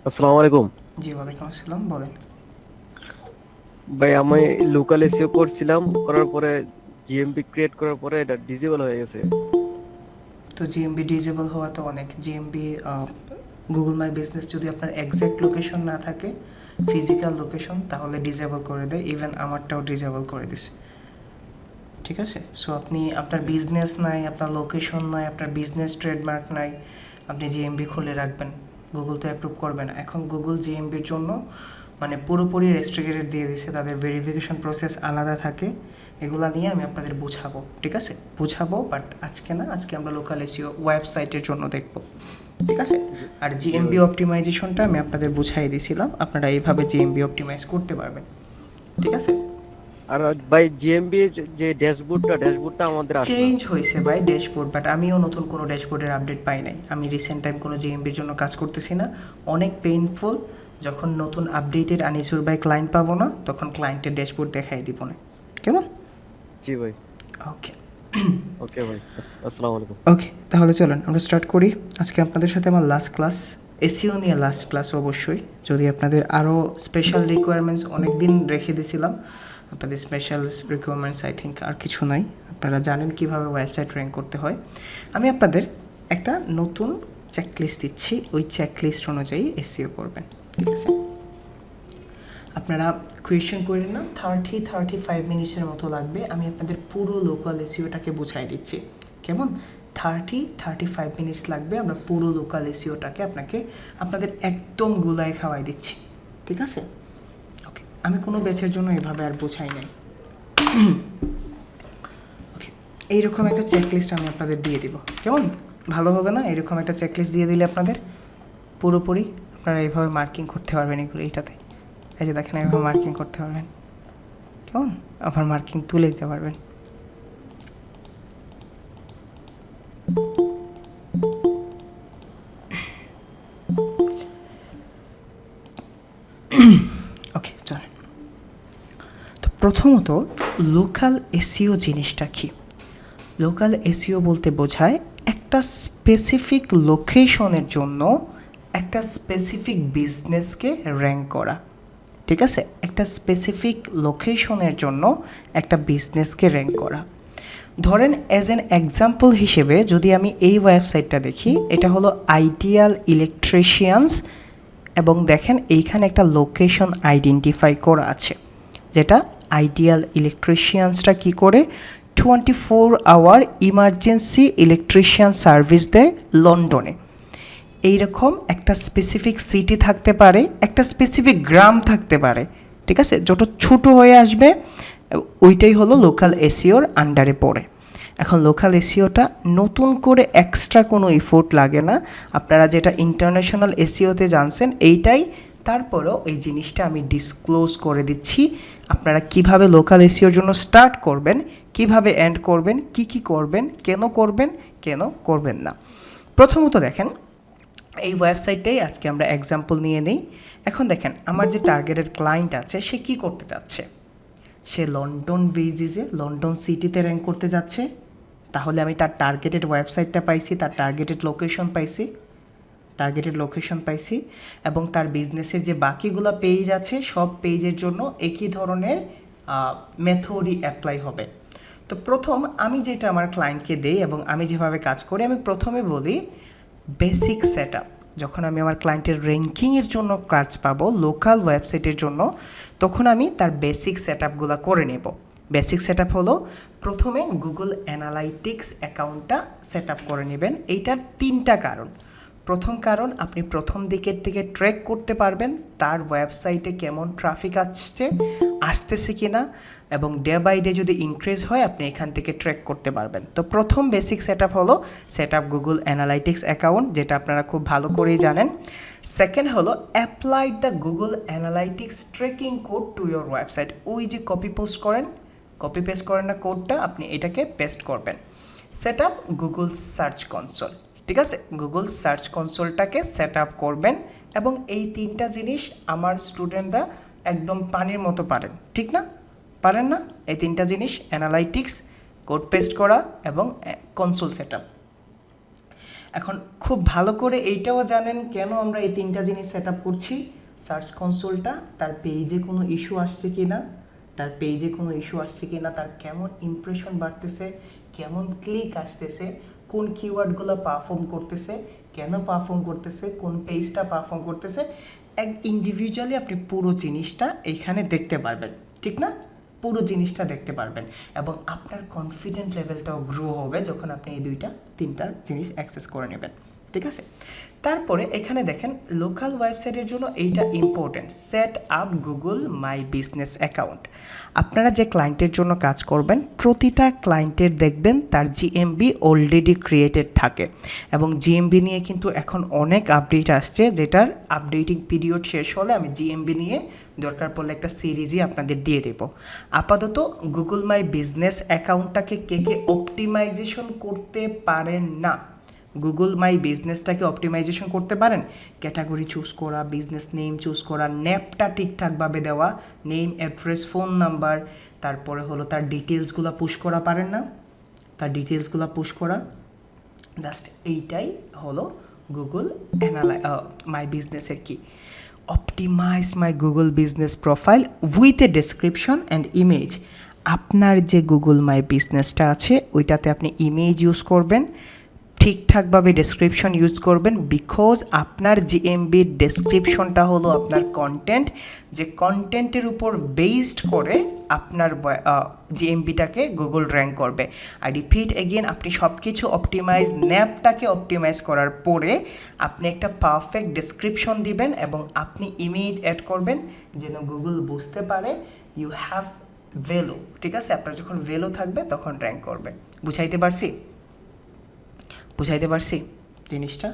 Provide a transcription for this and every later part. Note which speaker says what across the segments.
Speaker 1: আসসালামু আলাইকুম।
Speaker 2: জি, ওয়ালাইকুম আসসালাম। বলেন।
Speaker 1: ভাই আমি লোকাল এসইও করছিলাম, করার পরে জিএমপি ক্রিয়েট করার পরে এটা ডিজেবল হয়ে গেছে।
Speaker 2: তো জিএমবি ডিজেবল হওয়া তো অনেক জিএমবি গুগল মাই বিজনেস যদি আপনার এক্স্যাক্ট লোকেশন না থাকে, ফিজিক্যাল লোকেশন, তাহলে ডিজেবল করে দেয়। ইভেন আমারটাও ডিজেবল করে দিছে। ঠিক আছে, সো আপনি আপনার বিজনেস নাই, আপনার লোকেশন নাই, আপনার বিজনেস ট্রেডমার্ক নাই, আপনি জিএমবি খুলে রাখবেন, গুগল তো অ্যাপ্রুভ করবে না। এখন গুগল জিএমবির জন্য মানে পুরোপুরি রেস্ট্রিক্টেড দিয়ে দিছে, তাদের ভেরিফিকেশন প্রসেস আলাদা থাকে। এগুলা নিয়ে আমি আপনাদের বুঝাবো, ঠিক আছে, বুঝাবো, বাট আজকে না, আজকে আমরা লোকাল এসিও ওয়েবসাইটের জন্য দেখব, ঠিক আছে।
Speaker 1: জি
Speaker 2: আর
Speaker 1: জি
Speaker 2: জিএমবি
Speaker 1: ভাই।
Speaker 2: অপটিমাইজেশনটা আমি আপনাদের বুঝাই দিয়েছিলাম, আপনারা এইভাবে জিএমবি অপটিমাইজ করতে পারবেন, ঠিক আছে।
Speaker 1: আর ভাই জিএমবি যে ড্যাশবোর্ডটা আমাদের আসে না।
Speaker 2: চেঞ্জ হয়েছে ভাই ড্যাশবোর্ড, বাট আমিও নতুন কোনো ড্যাশবোর্ডের আপডেট পাই নাই। আমি রিসেন্ট টাইম কোনো জিএমবির জন্য কাজ করতেছি না। অনেক পেইনফুল। যখন নতুন আপডেটেড আনিসুর ভাই ক্লায়েন্ট পাবো না, তখন ক্লায়েন্টের ড্যাশবোর্ড দেখাই দিব না, কেমন?
Speaker 1: জি ভাই।
Speaker 2: ওকে।
Speaker 1: ওকে ভাই, আসসালামু আলাইকুম।
Speaker 2: ওকে, তাহলে চলেন আমরা স্টার্ট করি। আজকে আপনাদের সাথে আমার লাস্ট ক্লাস, এসিও নিয়ে লাস্ট ক্লাস অবশ্যই। যদি আপনাদের আরও স্পেশাল রিকোয়ারমেন্টস অনেক দিন রেখে দিয়েছিলাম, আপনাদের স্পেশাল রিকোয়ারমেন্টস আই থিঙ্ক আর কিছু নাই। আপনারা জানেন কীভাবে ওয়েবসাইট র্যাঙ্ক করতে হয়। আমি আপনাদের একটা নতুন চেকলিস্ট দিচ্ছি, ওই চেকলিস্ট অনুযায়ী এসিও করবেন, ঠিক আছে। আপনারা কোয়েশ্চেন করেন না, 35 মতো লাগবে। আমি আপনাদের পুরো লোকাল এসিওটাকে বুঝাই দিচ্ছি, কেমন? 35 লাগবে। আমরা পুরো লোকাল এসিওটাকে আপনাদের একদম গুলায় খাওয়াই দিচ্ছি, ঠিক আছে। ওকে, আমি কোনো ব্যাচের জন্য এভাবে আর বোঝাই নাই। ওকে, এইরকম একটা চেকলিস্ট আমি আপনাদের দিয়ে দিব, কেমন? ভালো হবে না এরকম একটা চেকলিস্ট দিয়ে দিলে আপনাদের? পুরোপুরি আপনারা এইভাবে মার্কিং করতে পারবেন এগুলো, এইটাতে এই যে দেখেন, এইভাবে মার্কিং করতে পারবেন, কেমন? আবার মার্কিং তুলে দিতে পারবেন। ওকে, চলেন। তো প্রথমত লোকাল এসিও জিনিসটা কি? লোকাল এসিও বলতে বোঝায় একটা স্পেসিফিক লোকেশনের জন্য একটা স্পেসিফিক বিজনেসকে র্যাঙ্ক করা, ঠিক আছে। একটা স্পেসিফিক লোকেশনের জন্য একটা বিজনেসকে র্যাঙ্ক করা। ধরেন অ্যাজ অ্যান এক্সাম্পল হিসেবে যদি আমি এই ওয়েবসাইটটা দেখি, এটা হলো আইডিয়াল ইলেকট্রিশিয়ানস, এবং দেখেন এইখানে একটা লোকেশন আইডেন্টিফাই করা আছে, যেটা আইডিয়াল ইলেকট্রিশিয়ানসটা কী করে 24 আওয়ার ইমার্জেন্সি ইলেকট্রিশিয়ান সার্ভিস দেয় লন্ডনে। এইরকম একটা স্পেসিফিক সিটি থাকতে পারে, একটা স্পেসিফিক গ্রাম থাকতে পারে, ঠিক আছে। যত ছোটো হয়ে আসবে ওইটাই হলো লোকাল এসিওর আন্ডারে পড়ে। এখন লোকাল এসিওটা নতুন করে এক্সট্রা কোনো এফোর্ট লাগে না, আপনারা যেটা ইন্টারন্যাশনাল এসিওতে জানছেন এইটাই। তারপরেও এই জিনিসটা আমি ডিসক্লোজ করে দিচ্ছি, আপনারা কিভাবে লোকাল এসিওর জন্য স্টার্ট করবেন, কিভাবে এন্ড করবেন, কি করবেন, কেন করবেন না। প্রথমত দেখেন, এই ওয়েবসাইটটাই আজকে আমরা এক্সাম্পল নিয়ে নিই। এখন দেখেন আমার যে টার্গেটেড ক্লায়েন্ট আছে, সে কী করতে চাচ্ছে? সে লন্ডন বেজিসে, লন্ডন সিটিতে র্যাঙ্ক করতে যাচ্ছে। তাহলে আমি তার টার্গেটেড ওয়েবসাইটটা পাইছি, তার টার্গেটেড লোকেশন পাইছি, এবং তার বিজনেসের যে বাকিগুলো পেজ আছে, সব পেজের জন্য একই ধরনের মেথডই অ্যাপ্লাই হবে। তো প্রথম আমি যেটা আমার ক্লায়েন্টকে দেই এবং আমি যেভাবে কাজ করি, আমি প্রথমে বলি বেসিক সেট আপ। যখন আমি আমার ক্লায়েন্টের র্যাঙ্কিংয়ের জন্য কাজ পাবো লোকাল ওয়েবসাইটের জন্য, তখন আমি তার বেসিক সেট আপগুলো করে নেব। বেসিক সেট আপ হলো প্রথমে গুগল অ্যানালাইটিক্স অ্যাকাউন্টটা সেট আপ করে নেবেন। এইটার 3টা কারণ। প্রথম কারণ, আপনি প্রথম দিকের থেকে ট্র্যাক করতে পারবেন তার ওয়েবসাইটে কেমন ট্রাফিক আসতেছে কিনা, এবং ডে বাই ডে যদি ইনক্রিজ হয় আপনি এখান থেকে ট্র্যাক করতে পারবেন। তো প্রথম বেসিক সেট আপ হলো set up Google analytics account, যেটা আপনারা খুব ভালো করেই জানেন। সেকেন্ড হলো applied the Google analytics trekking code to your website. ওই যে কপি পেস্ট করেন না কোডটা, আপনি এটাকে পেস্ট করবেন। Set up Google search console, ঠিক আছে। গুগল সার্চ কনসোলটাকে সেট আপ করবেন, এবং এই 3টা জিনিস আমার স্টুডেন্টরা একদম পানির মতো পারেন, ঠিক না? পারেন না এই 3টা জিনিস? অ্যানালাইটিক্স, কোড পেস্ট করা, এবং কনসোল সেট আপ। এখন খুব ভালো করে এইটাও জানেন কেন আমরা এই 3টা জিনিস সেট আপ করছি। সার্চ কনসোলটা, তার পেজে কোনো ইস্যু আসছে কি না, তার কেমন ইমপ্রেশন বাড়তেছে, কেমন ক্লিক আসতেছে, কোন কিওয়ার্ডগুলো পারফর্ম করতেছে, কেন পারফর্ম করতেছে, কোন পেজটা পারফর্ম করতেছে, এক ইন্ডিভিজুয়ালি আপনি পুরো জিনিসটা এইখানে দেখতে পারবেন, ঠিক না? পুরো জিনিসটা দেখতে পারবেন এবং আপনার কনফিডেন্ট লেভেলটাও গ্রো হবে যখন আপনি এই 3টা জিনিস অ্যাক্সেস করে নেবেন, ঠিক আছে? তারপরে এখানে দেখেন লোকাল ওয়েবসাইটের জন্য এইটা important, set up Google My business account. আপনারা যে ক্লায়েন্টের জন্য কাজ করবেন প্রতিটা ক্লায়েন্টের দেখবেন তার জিএমবি অলরেডি ক্রিয়েটেড থাকে এবং জিএমবি নিয়ে কিন্তু এখন অনেক আপডেট আসছে, যেটার আপডেটিং পিরিয়ড শেষ হলে আমি জিএমবি নিয়ে দরকার পড়লে একটা সিরিজই আপনাদের দিয়ে দেব। আপাতত গুগল মাই বিজনেস অ্যাকাউন্টটাকে কে অপটিমাইজেশন করতে পারেন না? গুগল মাই বিজনেসটাকে অপটিমাইজেশন করতে পারেন? ক্যাটাগরি চুজ করা, বিজনেস নেম চুজ করা, ন্যাপটা ঠিকঠাকভাবে দেওয়া, নেম, অ্যাড্রেস, ফোন নাম্বার, তারপরে হলো তার ডিটেলসগুলো পুশ করা পারেন না? পুশ করা, জাস্ট এইটাই হলো গুগল মাই বিজনেসের কি। Optimize my Google business profile with a description and image. আপনার যে গুগল মাই বিজনেসটা আছে ওইটাতে আপনি ইমেজ ইউজ করবেন, ঠিকঠাকভাবে ডেসক্রিপশন ইউজ করবেন, বিকজ আপনার জিএমবির ডেসক্রিপশনটা হলো আপনার কন্টেন্ট, যে কন্টেন্টের উপর বেসড করে আপনার জিএমবিটাকে গুগল র্যাঙ্ক করবে। আই রিপিট এগেন, আপনি সব কিছু অপটিমাইজ, ন্যাপটাকে অপটিমাইজ করার পরে আপনি একটা পারফেক্ট ডেসক্রিপশন দিবেন এবং আপনি ইমেজ অ্যাড করবেন যেন গুগল বুঝতে পারে ইউ হ্যাভ ভ্যালু, ঠিক আছে? আপনার যখন ভ্যালু থাকবে তখন র্যাঙ্ক করবে। বুঝাইতে পারছি জিনিসটা?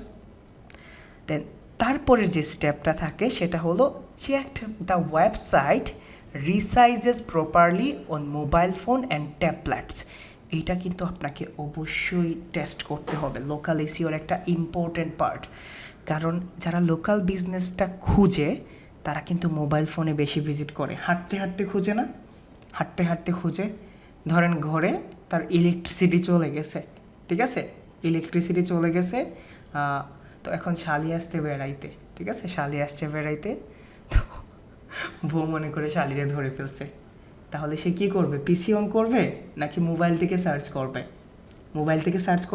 Speaker 2: দেন তারপরের যে স্টেপটা থাকে সেটা হলো checked the website resizes properly on mobile phone and tablets. এইটা কিন্তু আপনাকে অবশ্যই টেস্ট করতে হবে, লোকাল এসইওর একটা ইম্পর্টেন্ট পার্ট। কারণ যারা লোকাল বিজনেসটা খুঁজে তারা কিন্তু মোবাইল ফোনে বেশি ভিজিট করে, হাঁটতে খুঁজে। ধরেন ঘরে তার ইলেকট্রিসিটি চলে গেছে, ঠিক আছে? তো এখন শালি আসছে বেড়াইতে, তো বউ মনে করে শালিরে ধরে ফেলছে, তাহলে সে কি করবে? পিসি অন করবে নাকি মোবাইল থেকে সার্চ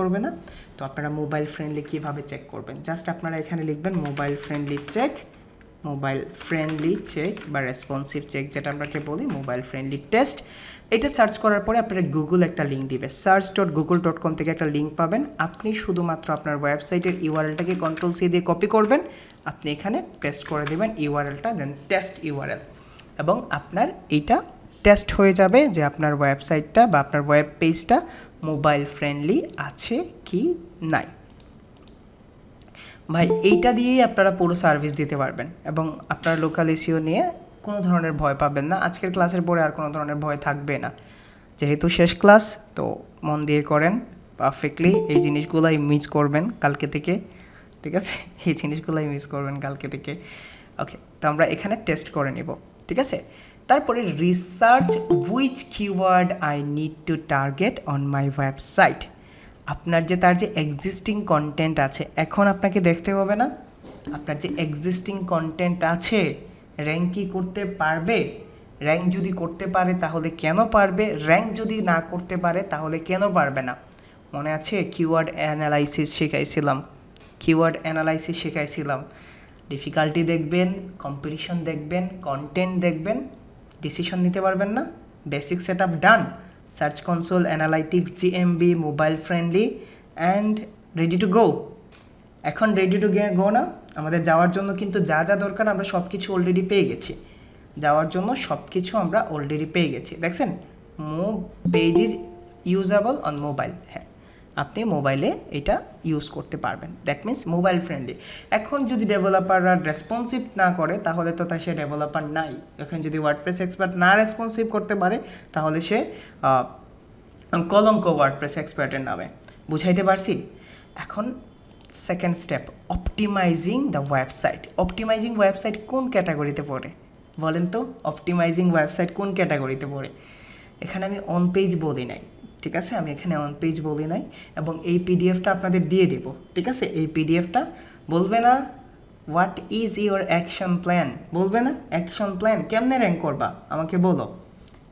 Speaker 2: করবে? না? তো আপনারা মোবাইল ফ্রেন্ডলি কীভাবে চেক করবেন? জাস্ট আপনারা এখানে লিখবেন মোবাইল ফ্রেন্ডলি চেক বা রেসপন্সিভ চেক, যেটা আমরাকে বলি মোবাইল ফ্রেন্ডলি টেস্ট। এটা সার্চ করার পরে আপনারা গুগল একটা লিঙ্ক দিবে, search.google.com থেকে একটা লিঙ্ক পাবেন। আপনি শুধুমাত্র আপনার ওয়েবসাইটের ইউআরএলটাকে Ctrl+C দিয়ে কপি করবেন, আপনি এখানে পেস্ট করে দেবেন ইউআরএলটা, দেন টেস্ট ইউআরএল, এবং আপনার এইটা টেস্ট হয়ে যাবে যে আপনার ওয়েবসাইটটা বা আপনার ওয়েব পেজটা মোবাইল ফ্রেন্ডলি আছে কি নাই। ভাই এইটা দিয়েই আপনারা পুরো সার্ভিস দিতে পারবেন এবং আপনার লোকাল এসইও নিয়ে কোনো ধরনের ভয় পাবেন না। আজকের ক্লাসের পরে আর কোনো ধরনের ভয় থাকবে না, যেহেতু শেষ ক্লাস, তো মন দিয়ে করেন পারফেক্টলি। এই জিনিসগুলাই মিস করবেন কালকে থেকে, ঠিক আছে? ওকে, তো আমরা এখানে টেস্ট করে নিব, ঠিক আছে? তারপরে research which keyword I need to target on my website. আপনার যে তার যে এক্সিস্টিং কন্টেন্ট আছে, এখন আপনাকে দেখতে হবে না আপনার যে এক্সিস্টিং কন্টেন্ট আছে র্যাঙ্ক কি করতে পারবে? র্যাঙ্ক যদি করতে পারে তাহলে কেন পারবে? র্যাঙ্ক যদি না করতে পারে তাহলে কেন পারবে না? মনে আছে কিওয়ার্ড অ্যানালাইসিস শেখাইছিলাম। ডিফিকাল্টি দেখবেন, কম্পিটিশন দেখবেন, কন্টেন্ট দেখবেন, ডিসিশন নিতে পারবেন না? Basic set up done. Search console, analytics, GMB, mobile friendly and ready to go. এখন রেডি টু গো না? আমাদের যাওয়ার জন্য কিন্তু যা দরকার আমরা সব কিছু অলরেডি পেয়ে গেছি। দেখছেন, page is usable on mobile. হ্যাঁ, আপনি মোবাইলে এটা ইউজ করতে পারবেন, দ্যাট মিন্স মোবাইল ফ্রেন্ডলি। এখন যদি ডেভেলপাররা রেসপন্সিভ না করে তাহলে তো সে ডেভেলপার নাই। এখন যদি ওয়ার্ডপ্রেস এক্সপার্ট না রেসপন্সিভ করতে পারে তাহলে সে কলঙ্ক ওয়ার্ডপ্রেস এক্সপার্টের নামে। বুঝাইতে পারছি? এখন second step, optimising the website. Optimising website কোন ক্যাটাগরিতে পড়ে বলেন তো? এখানে আমি অন পেজ বলি নাই, ঠিক আছে, আমি এখানে অন পেজ বলি নাই, এবং এই পিডিএফটা আপনাদের দিয়ে দেব। ঠিক আছে, এই পিডিএফটা বলবে না what is your action plan, বলবে না অ্যাকশন প্ল্যান কেমনে র্যাঙ্ক করবা, আমাকে বলো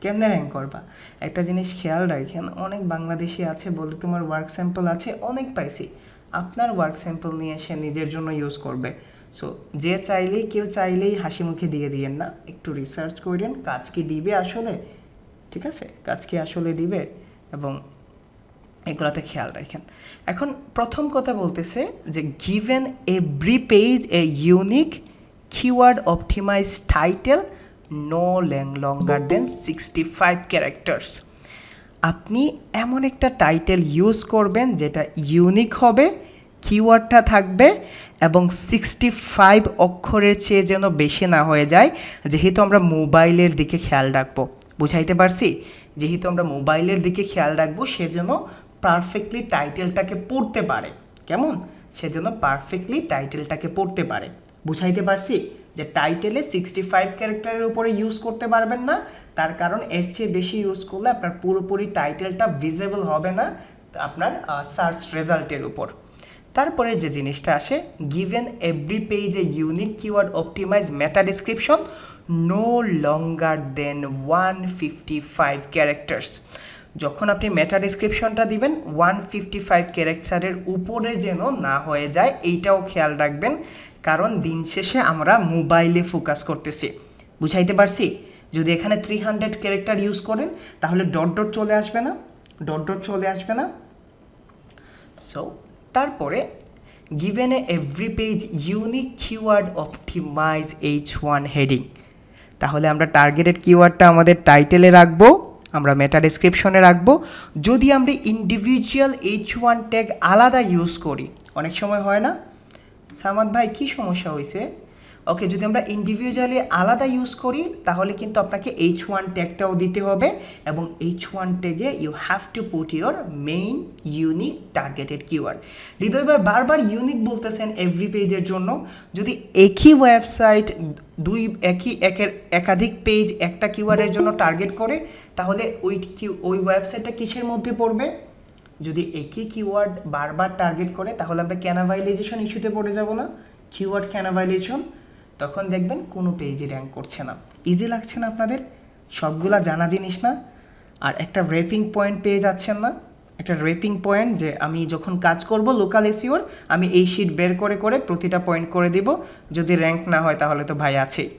Speaker 2: কেমনে র্যাঙ্ক করবা। একটা জিনিস খেয়াল রাখেন, অনেক বাংলাদেশি আছে বলে তোমার ওয়ার্ক স্যাম্পল আছে, অনেক পাইছি, আপনার ওয়ার্ক স্যাম্পল নিয়ে এসে নিজের জন্য ইউজ করবে। সো যে চাইলেই কেউ চাইলেই হাসি মুখে দিয়ে দিয়েন না, একটু রিসার্চ করেন কাজ কি দিবে আসলে, ঠিক আছে, কাজ কি আসলে দিবে, এবং এগুলোতে খেয়াল রাখেন। এখন প্রথম কথা বলতেছে যে given every page a unique keyword optimize title no longer than 65 characters. আপনি এমন একটা টাইটেল ইউজ করবেন যেটা ইউনিক হবে, কিওয়ার্ডটা থাকবে, এবং 65 অক্ষরের চেয়ে যেন বেশি না হয়ে যায়, যেহেতু আমরা মোবাইলের দিকে খেয়াল রাখবো। বুঝাইতে পারছি? যেহেতু আমরা মোবাইলের দিকে খেয়াল রাখবো, সেজন্য পারফেক্টলি টাইটেলটাকে পড়তে পারে। কেমন? সেজন্য পারফেক্টলি টাইটেলটাকে পড়তে পারে। বুঝাইতে পারছি যে টাইটেলে 65 ক্যারেক্টারের উপরে ইউজ করতে পারবেন না, তার কারণ এর চেয়ে বেশি ইউজ করলে আপনার পুরোপুরি টাইটেলটা ভিজিবল হবে না আপনার সার্চ রেজাল্টের উপর। তারপরে যে জিনিসটা আসে, given every page a unique keyword optimize meta description no longer than 155 characters. যখন আপনি মেটা ডিসক্রিপশনটা দিবেন 155 ক্যারেক্টারের উপরে যেন না হয়ে যায়, এইটাও খেয়াল রাখবেন, কারণ দিন শেষে আমরা মোবাইলে ফোকাস করতেছি। বুঝাইতে পারছি? যদি এখানে 300 ক্যারেক্টার ইউজ করেন তাহলে ডট ডট চলে আসবে না, ডট ডট চলে আসবে না। সো তারপরে given a every page unique keyword optimise H1 heading. তাহলে আমরা টার্গেটেড কিওয়ার্ডটা আমাদের টাইটেলে রাখবো, আমরা মেটা ডেসক্রিপশনে রাখবো। যদি আমরা ইন্ডিভিজুয়াল H1 ট্যাগ আলাদা ইউজ করি, অনেক সময় হয় না সামাদ ভাই কী সমস্যা হয়েছে, ওকে, যদি আমরা ইন্ডিভিজুয়ালি আলাদা ইউজ করি তাহলে কিন্তু আপনাকে H1 ট্যাগটাও দিতে হবে, এবং H1 ট্যাগে you have to put your main unique targeted keyword. Hriday ভাই বারবার ইউনিক বলতেছেন এভরি পেজের জন্য, যদি একই ওয়েবসাইট একাধিক পেজ একটা কিওয়ার্ডের জন্য টার্গেট করে তাহলে ওই ওয়েবসাইটটা কিসের মধ্যে পড়বে? যদি একই কিওয়ার্ড বারবার টার্গেট করে তাহলে আমরা ক্যানাভাইলাইজেশন ইস্যুতে পড়ে যাব না, কিওয়ার্ড ক্যানাভাইলেশন, তখন দেখবেন কোনো পেজে র্যাঙ্ক করছে না। ইজি লাগছে না আপনাদের? সবগুলা জানা জিনিস না? আর একটা র্যাপিং পয়েন্ট পেয়ে যাচ্ছেন না? একটা র্যাপিং পয়েন্ট, যে আমি যখন কাজ করব লোকাল এসইওর আমি এই শিট বের করে করে প্রতিটা পয়েন্ট করে দিব, যদি র্যাঙ্ক না হয় তাহলে তো ভাই আছেই।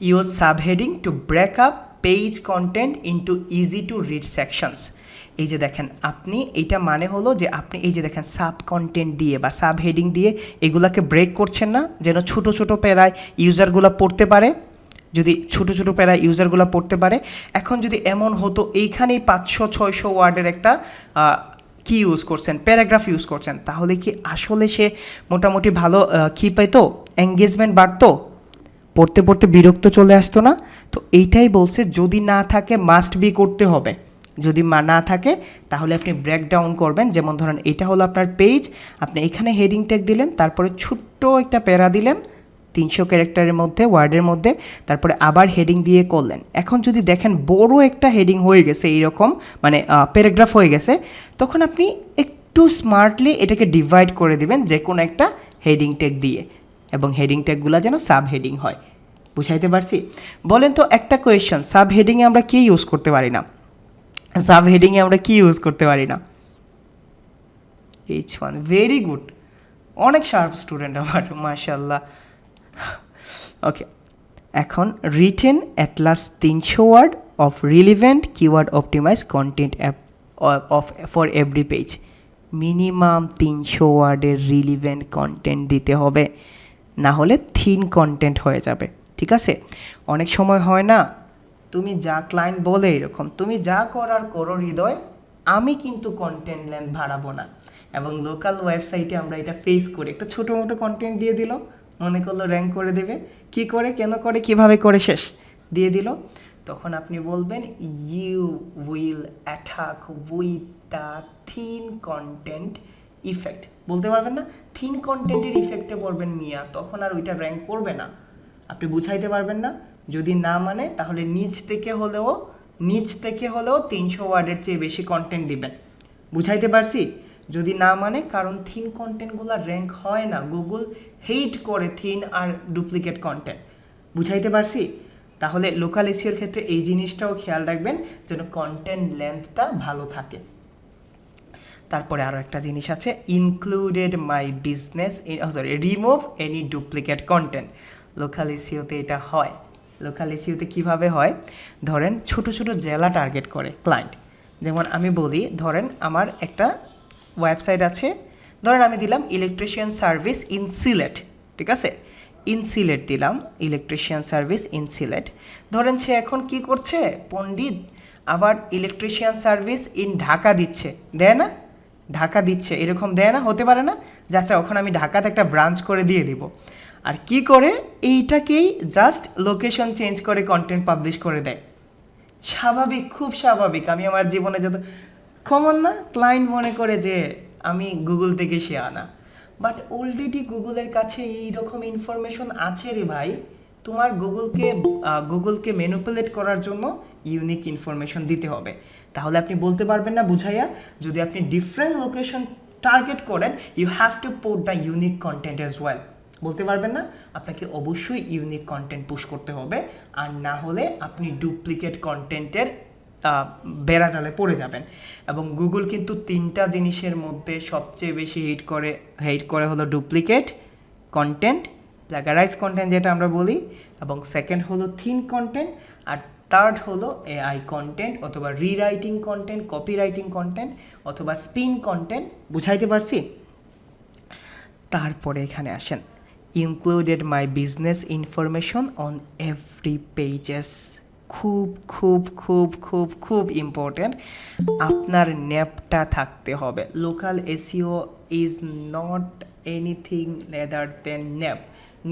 Speaker 2: Use subheading to break up page content into easy to read sections. এই যে দেখেন আপনি, এইটা মানে হলো যে আপনি এই যে দেখেন সাব কন্টেন্ট দিয়ে বা সাব হেডিং দিয়ে এগুলাকে ব্রেক করছেন না, যেন ছোটো ছোটো প্যারায় ইউজারগুলো পড়তে পারে, যদি ছোটো ছোটো প্যারায় ইউজারগুলো পড়তে পারে। এখন যদি এমন হতো এইখানেই 500-600 ওয়ার্ডের একটা কি ইউজ করছেন, প্যারাগ্রাফ ইউজ করছেন, তাহলে কি আসলে সে মোটামুটি ভালো কী পাইতো, এঙ্গেজমেন্ট বাড়তো, পড়তে পড়তে বিরক্ত চলে আসতো না? তো এইটাই বলছে, যদি না থাকে মাস্ট বি করতে হবে, যদি না থাকে তাহলে আপনি ব্রেকডাউন করবেন। যেমন ধরেন এটা হলো আপনার পেজ, আপনি এখানে হেডিং ট্যাগ দিলেন, তারপরে ছোট্ট একটা প্যারা দিলেন 300 ক্যারেক্টারের মধ্যে, ওয়ার্ডের মধ্যে, তারপরে আবার হেডিং দিয়ে করলেন। এখন যদি দেখেন বড় একটা হেডিং হয়ে গেছে এইরকম, মানে প্যারাগ্রাফ হয়ে গেছে, তখন আপনি একটু স্মার্টলি এটাকে ডিভাইড করে দিবেন যে কোনো একটা হেডিং ট্যাগ দিয়ে, এবং হেডিং ট্যাগগুলো যেন সাব হেডিং হয়। বুঝাইতে পারছি? বলেন তো একটা কোয়েশ্চেন, সাব হেডিংয়ে আমরা কি ইউজ করতে পারি না? সাব হেডিংয়ে আমরা কি ইউজ করতে পারি না? H1, ভেরি গুড, অনেক শার্প স্টুডেন্ট আমার, মাশাআল্লাহ। ওকে, এখন written at last 300 word of relevant keyword optimize content for every page. Minimum 300 ওয়ার্ডের রিলিভেন্ট কন্টেন্ট দিতে হবে, না হলে থিন কন্টেন্ট হয়ে যাবে। ঠিক আছে? অনেক সময় হয় না, তুমি যা ক্লায়েন্ট বলে এরকম, তুমি যা করার করো হৃদয়, আমি কিন্তু কন্টেন্ট লেন্থ বাড়াবো না। এবং লোকাল ওয়েবসাইটে আমরা এটা ফেস করি, একটা ছোটো মোটো কন্টেন্ট দিয়ে দিল, মনে করলো র্যাঙ্ক করে দেবে, কি করে, কেন করে, কিভাবে করে, শেষ দিয়ে দিল। তখন আপনি বলবেন you will attack with the thin content effect. বলতে পারবেন না? থিন কন্টেন্টের ইফেক্টে পড়বেন মিয়া, তখন আর ওইটা র্যাঙ্ক করবে না। আপনি বুঝাইতে পারবেন না, যদি না মানে তাহলে নিজ থেকে হলেও নিচ থেকে হলেও 300 ওয়ার্ডের চেয়ে বেশি কন্টেন্ট দিবেন। বুঝাইতে পারছি? যদি না মানে, কারণ থিন কন্টেন্টগুলো র্যাঙ্ক হয় না, গুগল হেট করে থিন আর ডুপ্লিকেট কন্টেন্ট। বুঝাইতে পারছি? তাহলে লোকাল এসইওর ক্ষেত্রে এই জিনিসটাও খেয়াল রাখবেন যেন কন্টেন্ট লেন্থটা ভালো থাকে। তারপরে আরও একটা জিনিস আছে, included my business, remove any duplicate content. Local এসইওতে এটা হয়। লোকাল এসইওতে কীভাবে হয়, ধরেন ছোট ছোট জেলা টার্গেট করে ক্লায়েন্ট। যেমন আমি বলি, ধরেন আমার একটা ওয়েবসাইট আছে, ধরেন আমি দিলাম ইলেকট্রিশিয়ান সার্ভিস ইন সিলেট, ঠিক আছে, ইন সিলেট দিলাম, ইলেকট্রিশিয়ান সার্ভিস ইন সিলেট। ধরেন সে এখন কি করছে, পণ্ডিত আবার ইলেকট্রিশিয়ান সার্ভিস ইন ঢাকা দিচ্ছে, দেয় না? ঢাকা দিচ্ছে, এরকম দেয় না? হতে পারে না? যাচ্ছা, ওখানে আমি ঢাকাতে একটা ব্রাঞ্চ করে দিয়ে দিব। আর কি করে, এইটাকেই জাস্ট লোকেশন চেঞ্জ করে কন্টেন্ট পাবলিশ করে দেয়। স্বাভাবিক, খুব স্বাভাবিক। আমি আমার জীবনে যত কমন না, ক্লায়েন্ট মনে করে যে আমি গুগল থেকে সে আনা, বাট অলরেডি গুগলের কাছে এই রকম ইনফরমেশন আছে রে ভাই। তোমার গুগলকে ম্যানিপুলেট করার জন্য ইউনিক ইনফরমেশন দিতে হবে। তাহলে আপনি বলতে পারবেন না বুঝাইয়া, যদি আপনি ডিফারেন্ট লোকেশন টার্গেট করেন, you have to put the unique content as well. বলতে পারবেন না? আপনাকে অবশ্যই ইউনিক কন্টেন্ট পুশ করতে হবে, আর না হলে আপনি ডুপ্লিকেট কন্টেন্টের বেড়াজালে পড়ে যাবেন। এবং গুগল কিন্তু 3টা জিনিসের মধ্যে সবচেয়ে বেশি হেট করে হলো ডুপ্লিকেট কন্টেন্ট, প্লাগারাইজ কন্টেন্ট যেটা আমরা বলি, এবং সেকেন্ড হলো থিন কন্টেন্ট, আর থার্ড হলো এআই কন্টেন্ট অথবা রিরাইটিং কন্টেন্ট, কপিরাইটিং কন্টেন্ট অথবা স্পিন কন্টেন্ট। বুঝাইতে পারছি? তারপরে এখানে আসেন, included my business information on every pages. খুব খুব খুব খুব খুব ইম্পর্ট্যান্ট, আপনার ন্যাপটা থাকতে হবে। Local SEO is not anything rather than nap.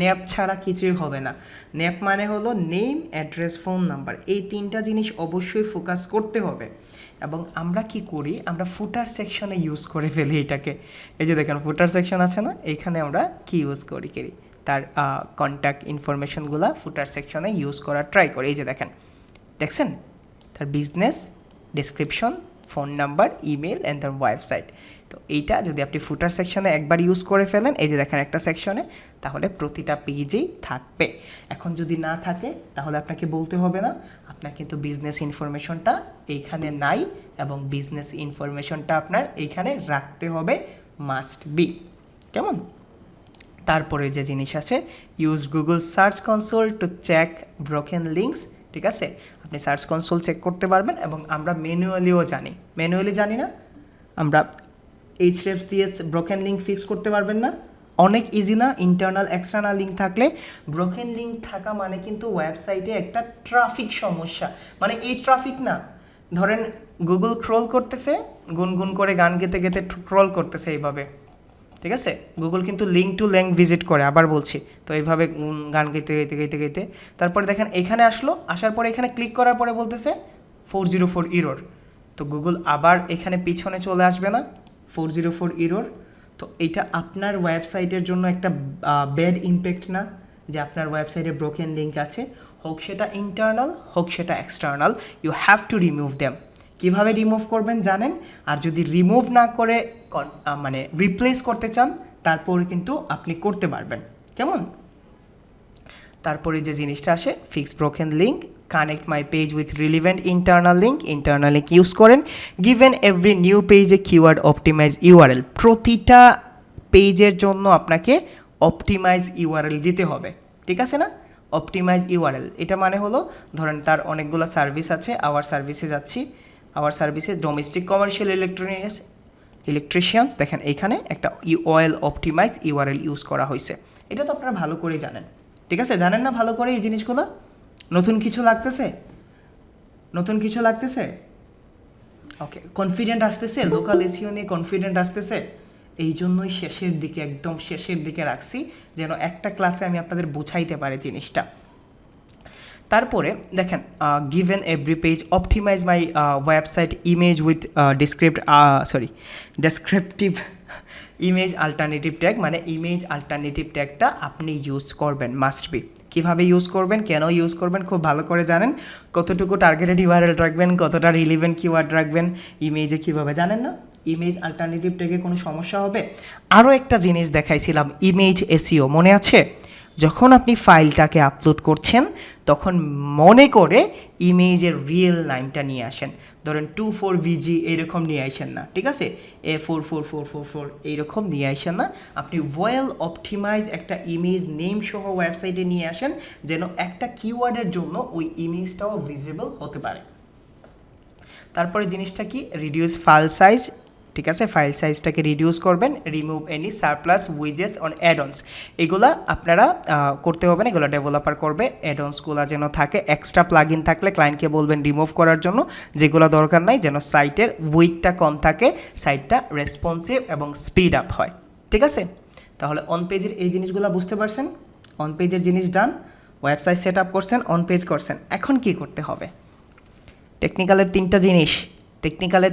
Speaker 2: Nap ছাড়া কিছুই হবে না। ন্যাপ মানে হলো নেম, অ্যাড্রেস, ফোন নাম্বার। এই 3টা জিনিস অবশ্যই ফোকাস করতে হবে। এবং আমরা কি করি, আমরা ফুটার সেকশনে ইউজ করে ফেলি এটাকে। এই যে দেখেন ফুটার সেকশন আছে না, এইখানে আমরা কি ইউজ করি তার কন্ট্যাক্ট ইনফরমেশনগুলো ফুটার সেকশনে ইউজ করার ট্রাই করি। এই যে দেখছেন, তার business, description, phone number, email and তার ওয়েবসাইট। তো এইটা যদি আপনি ফুটার সেকশনে একবার ইউজ করে ফেলেন, এই যে দেখেন একটা সেকশনে, তাহলে প্রতিটা পেজেই থাকবে। এখন যদি না থাকে তাহলে আপনাকে বলতে হবে না, আপনার কিন্তু বিজনেস ইনফরমেশনটা এইখানে নাই, এবং বিজনেস ইনফরমেশনটা আপনার এইখানে রাখতে হবে, মাস্ট বি। কেমন? তারপরে যে জিনিস আছে, use Google search console to check broken links. ঠিক আছে, আপনি সার্চ কনসোল চেক করতে পারবেন, এবং আমরা ম্যানুয়ালিও জানি না, আমরা এইচরেফস দিয়ে ব্রোকেন লিঙ্ক ফিক্স করতে পারবেন না? অনেক ইজি না? ইন্টারনাল এক্সটার্নাল লিঙ্ক থাকলে, ব্রোকেন লিঙ্ক থাকা মানে কিন্তু ওয়েবসাইটে একটা ট্রাফিক সমস্যা। মানে এই ট্রাফিক না, ধরেন গুগল ক্রল করতেছে, গুনগুন করে গান গেতে গেতে ক্রল করতেছে এইভাবে, ঠিক আছে? গুগল কিন্তু লিঙ্ক টু লিঙ্ক ভিজিট করে, আবার বলছি, তো এইভাবে গান গাইতে তারপরে দেখেন এখানে আসার পরে এখানে ক্লিক করার পরে বলতেছে 404 ইরর। তো গুগল আবার এখানে পিছনে চলে আসবে না, 404 ইরর। তো এটা আপনার ওয়েবসাইটের জন্য একটা ব্যাড ইম্প্যাক্ট না, যে আপনার ওয়েবসাইটে ব্রোকেন লিঙ্ক আছে, হোক সেটা ইন্টারনাল হোক সেটা external, you have to remove them. কীভাবে রিমুভ করবেন জানেন? আর যদি রিমুভ না করে মানে রিপ্লেস করতে চান, তারপরে কিন্তু আপনি করতে পারবেন। কেমন? তারপরে যে জিনিসটা আসে, fix broken link, connect my page with relevant internal link use করেন, গিভেন এভরি নিউ পেজে কিওয়ার্ড অপটিমাইজ ইউআরএল। প্রতিটা পেজের জন্য আপনাকে অপটিমাইজ ইউআরএল দিতে হবে, ঠিক আছে না? অপটিমাইজ ইউআরএল এটা মানে হলো, ধরেন তার অনেকগুলো সার্ভিস আছে, আওয়ার সার্ভিসে যাচ্ছি, আওয়ার সার্ভিসে ডোমেস্টিক কমার্শিয়াল ইলেকট্রিশিয়ানস, দেখেন এইখানে একটা ওয়েল অপটিমাইজ ইউআরএল ইউজ করা হয়েছে। এটা তো আপনারা ভালো করে জানেন, ঠিক আছে? জানেন না ভালো করে এই জিনিসগুলো? নতুন কিছু লাগতেছে? ওকে, কনফিডেন্ট আসতেছে, লোকাল এসইও নিয়ে কনফিডেন্ট আসতেছে। এই জন্যই একদম শেষের দিকে রাখছি, যেন একটা ক্লাসে আমি আপনাদের বুঝাইতে পারি জিনিসটা। তারপরে দেখেন, given every page optimize my website image with descriptive image alternative tag মানে ইমেজ অল্টারনেটিভ ট্যাগটা আপনি ইউজ করবেন, মাস্ট বি। কীভাবে ইউজ করবেন, কেন ইউজ করবেন খুব ভালো করে জানেন। কতটুকু টার্গেটেড ইউআরএল রাখবেন, কতটা রিলিভেন্ট কিওয়ার্ড রাখবেন, ইমেজে কীভাবে জানেন না। ইমেজ অল্টারনেটিভ ট্যাগে কোনো সমস্যা হবে? আরও একটা জিনিস দেখাইছিলাম, ইমেজ এসইও, মনে আছে? যখন আপনি ফাইলটাকে আপলোড করছেন তখন মনে করে ইমেজের রিয়েল নামটা নিয়ে আসেন। ধরেন 24VG এইরকম নিয়ে আসেন না, ঠিক আছে? A44444 এইরকম নিয়ে আসেন না, আপনি ওয়েল অপটিমাইজ একটা ইমেজ নেম সহ ওয়েবসাইটে নিয়ে আসেন, যেন একটা কিওয়ার্ডের জন্য ওই ইমেজটাও ভিজিবল হতে পারে। তারপরে জিনিসটা কি, রিডিউস ফাইল সাইজ, ঠিক আছে? ফাইল সাইজটাকে রিডিউস করবেন, remove any surplus উইজেস on add-ons, এগুলা আপনারা করতে হবে না, এগুলো ডেভেলপার করবে। অ্যাডঅনসগুলো যেন থাকে, এক্সট্রা প্লাগইন থাকলে ক্লায়েন্টকে বলবেন রিমুভ করার জন্য, যেগুলো দরকার নাই, যেন সাইটের উইডটা কম থাকে, সাইটটা রেসপন্সিভ এবং স্পিড আপ হয়, ঠিক আছে? তাহলে অন পেজের এই জিনিসগুলো বুঝতে পারছেন। অন পেজের জিনিস ডান, ওয়েবসাইট সেট আপ করছেন, অন পেজ করছেন। এখন কি করতে হবে? টেকনিক্যালের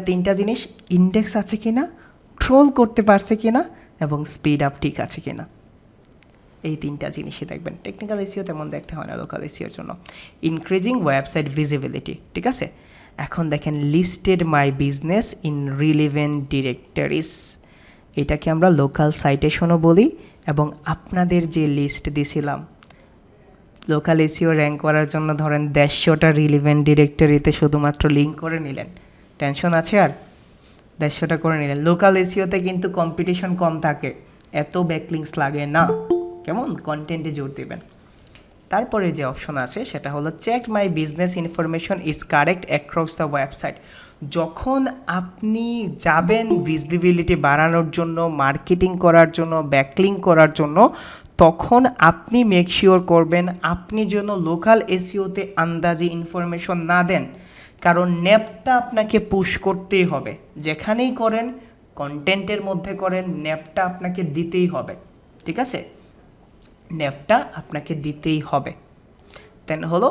Speaker 2: তিনটা জিনিস, ইন্ডেক্স আছে কিনা, ট্রোল করতে পারছে কিনা, এবং স্পিড আপ ঠিক আছে কিনা। এই তিনটা জিনিসই দেখবেন। টেকনিক্যাল এসইও তেমন দেখতে হয় না লোকাল এসইওর জন্য। ইনক্রিজিং ওয়েবসাইট ভিজিবিলিটি, ঠিক আছে? এখন দেখেন listed my business in relevant directories, এটাকে আমরা লোকাল সাইটেশনও বলি। এবং আপনাদের যে লিস্ট দিছিলাম লোকাল এসইও র্যাঙ্ক করার জন্য, ধরেন 150টা রিলিভেন্ট ডিরেক্টরিতে শুধুমাত্র লিঙ্ক করে নিলেন, টেনশন আছে আর? 150টা করে নিলেন। লোকাল এসইওতে কিন্তু কম্পিটিশন কম থাকে, এত ব্যাকলিংস লাগে না, কেমন? কন্টেন্টে জোর দেবেন। তারপরে যে অপশন আছে সেটা হলো check my business information is correct across the website. যখন আপনি যাবেন ভিজিবিলিটি বাড়ানোর জন্য, মার্কেটিং করার জন্য, ব্যাকলিং করার জন্য, তখন আপনি মেক শিওর করবেন আপনি যেন লোকাল এসইওতে আন্দাজে ইনফরমেশন না দেন, কারণ ন্যাপটা আপনাকে পুশ করতেই হবে। যেখানেই করেন, কন্টেন্টের মধ্যে করেন, ন্যাপটা আপনাকে দিতেই হবে, ঠিক আছে? ন্যাপটা আপনাকে দিতেই হবে। দেন হলো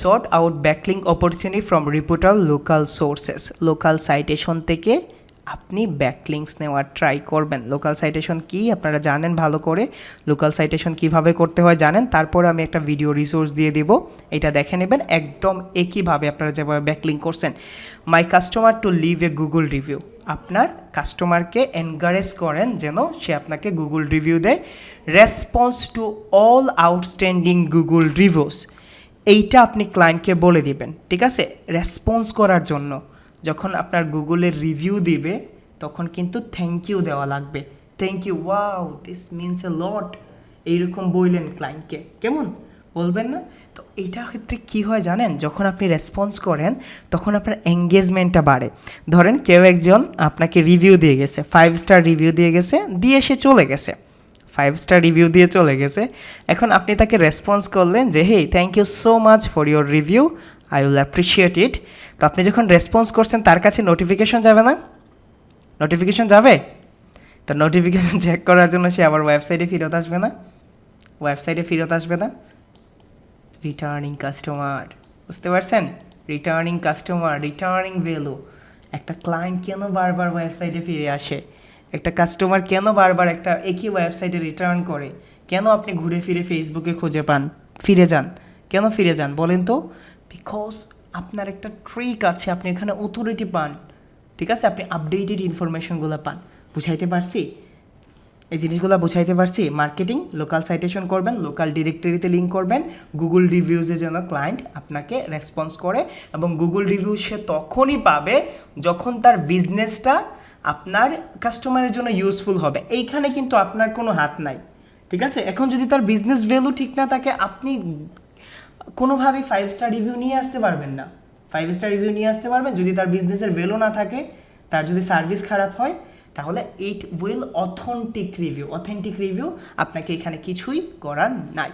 Speaker 2: sort out backlink opportunity from reputable local sources, local citation থেকে আপনি ব্যাকলিংস নেওয়ার ট্রাই করবেন। লোকাল সাইটেশন কি আপনারা জানেন ভালো করে, লোকাল সাইটেশন কিভাবে করতে হয় জানেন। তারপরে আমি একটা ভিডিও রিসোর্স দিয়ে দিব, এটা দেখে নেবেন, একদম একইভাবে আপনারা যেভাবে ব্যাকলিং করছেন। My customer to leave a Google review, আপনার কাস্টমারকে এনকারেজ করেন যেন সে আপনাকে গুগল রিভিউ দেয়। Response to all outstanding Google reviews, এইটা আপনি ক্লায়েন্টকে বলে দিবেন, ঠিক আছে? রেসপন্স করার জন্য যখন আপনার গুগলের রিভিউ দিবে তখন কিন্তু থ্যাংক ইউ দেওয়া লাগবে। Thank you, wow this means a lot, এইরকম বললেন ক্লায়েন্টকে, কেমন বলবেন না? তো এইটার ক্ষেত্রে কী হয় জানেন, যখন আপনি রেসপন্স করেন তখন আপনার এঙ্গেজমেন্টটা বাড়ে। ধরেন কেউ একজন আপনাকে রিভিউ দিয়ে গেছে, 5 স্টার রিভিউ দিয়ে গেছে, দিয়ে সে চলে গেছে, 5 স্টার রিভিউ দিয়ে চলে গেছে। এখন আপনি তাকে রেসপন্স করলেন যে hey thank you so much for your review, I will appreciate it. তো আপনি যখন রেসপন্স করছেন তার কাছে নোটিফিকেশন যাবে না? নোটিফিকেশন যাবে। তো নোটিফিকেশন চেক করার জন্য সে আবার ওয়েবসাইটে ফেরত আসবে না? ওয়েবসাইটে ফেরত আসবে না? রিটার্নিং কাস্টমার, বুঝতে পারছেন? Returning customer, returning value. একটা ক্লায়েন্ট কেন বারবার ওয়েবসাইটে ফিরে আসে, একটা কাস্টমার কেন বারবার একটা একই ওয়েবসাইটে রিটার্ন করে, কেন আপনি ঘুরে ফিরে ফেসবুকে খুঁজে পান, ফিরে যান, কেন ফিরে যান বলেন তো? বিকজ আপনার একটা ট্রিক আছে, আপনি এখানে অথরিটি পান, ঠিক আছে? আপনি আপডেটেড ইনফরমেশনগুলো পান। বুঝাইতে পারছি? এই জিনিসগুলো বুঝাইতে পারছি। মার্কেটিং, লোকাল সাইটেশন করবেন, লোকাল ডিরেক্টরিতে লিঙ্ক করবেন, গুগল রিভিউজের জন্য ক্লায়েন্ট আপনাকে রেসপন্স করে, এবং গুগল রিভিউ সে তখনই পাবে যখন তার বিজনেসটা আপনার কাস্টমারের জন্য ইউজফুল হবে। এইখানে কিন্তু আপনার কোনো হাত নাই, ঠিক আছে? এখন যদি তার বিজনেস ভ্যালু ঠিক না থাকে, আপনি কোনোভাবেই 5 স্টার রিভিউ নিয়ে আসতে পারবেন না। 5 স্টার রিভিউ নিয়ে আসতে পারবেন যদি তার বিজনেসের ভ্যালু না থাকে, তার যদি সার্ভিস খারাপ হয়, তাহলে ইট উইল অথেন্টিক রিভিউ, আপনাকে এখানে কিছুই করার নাই।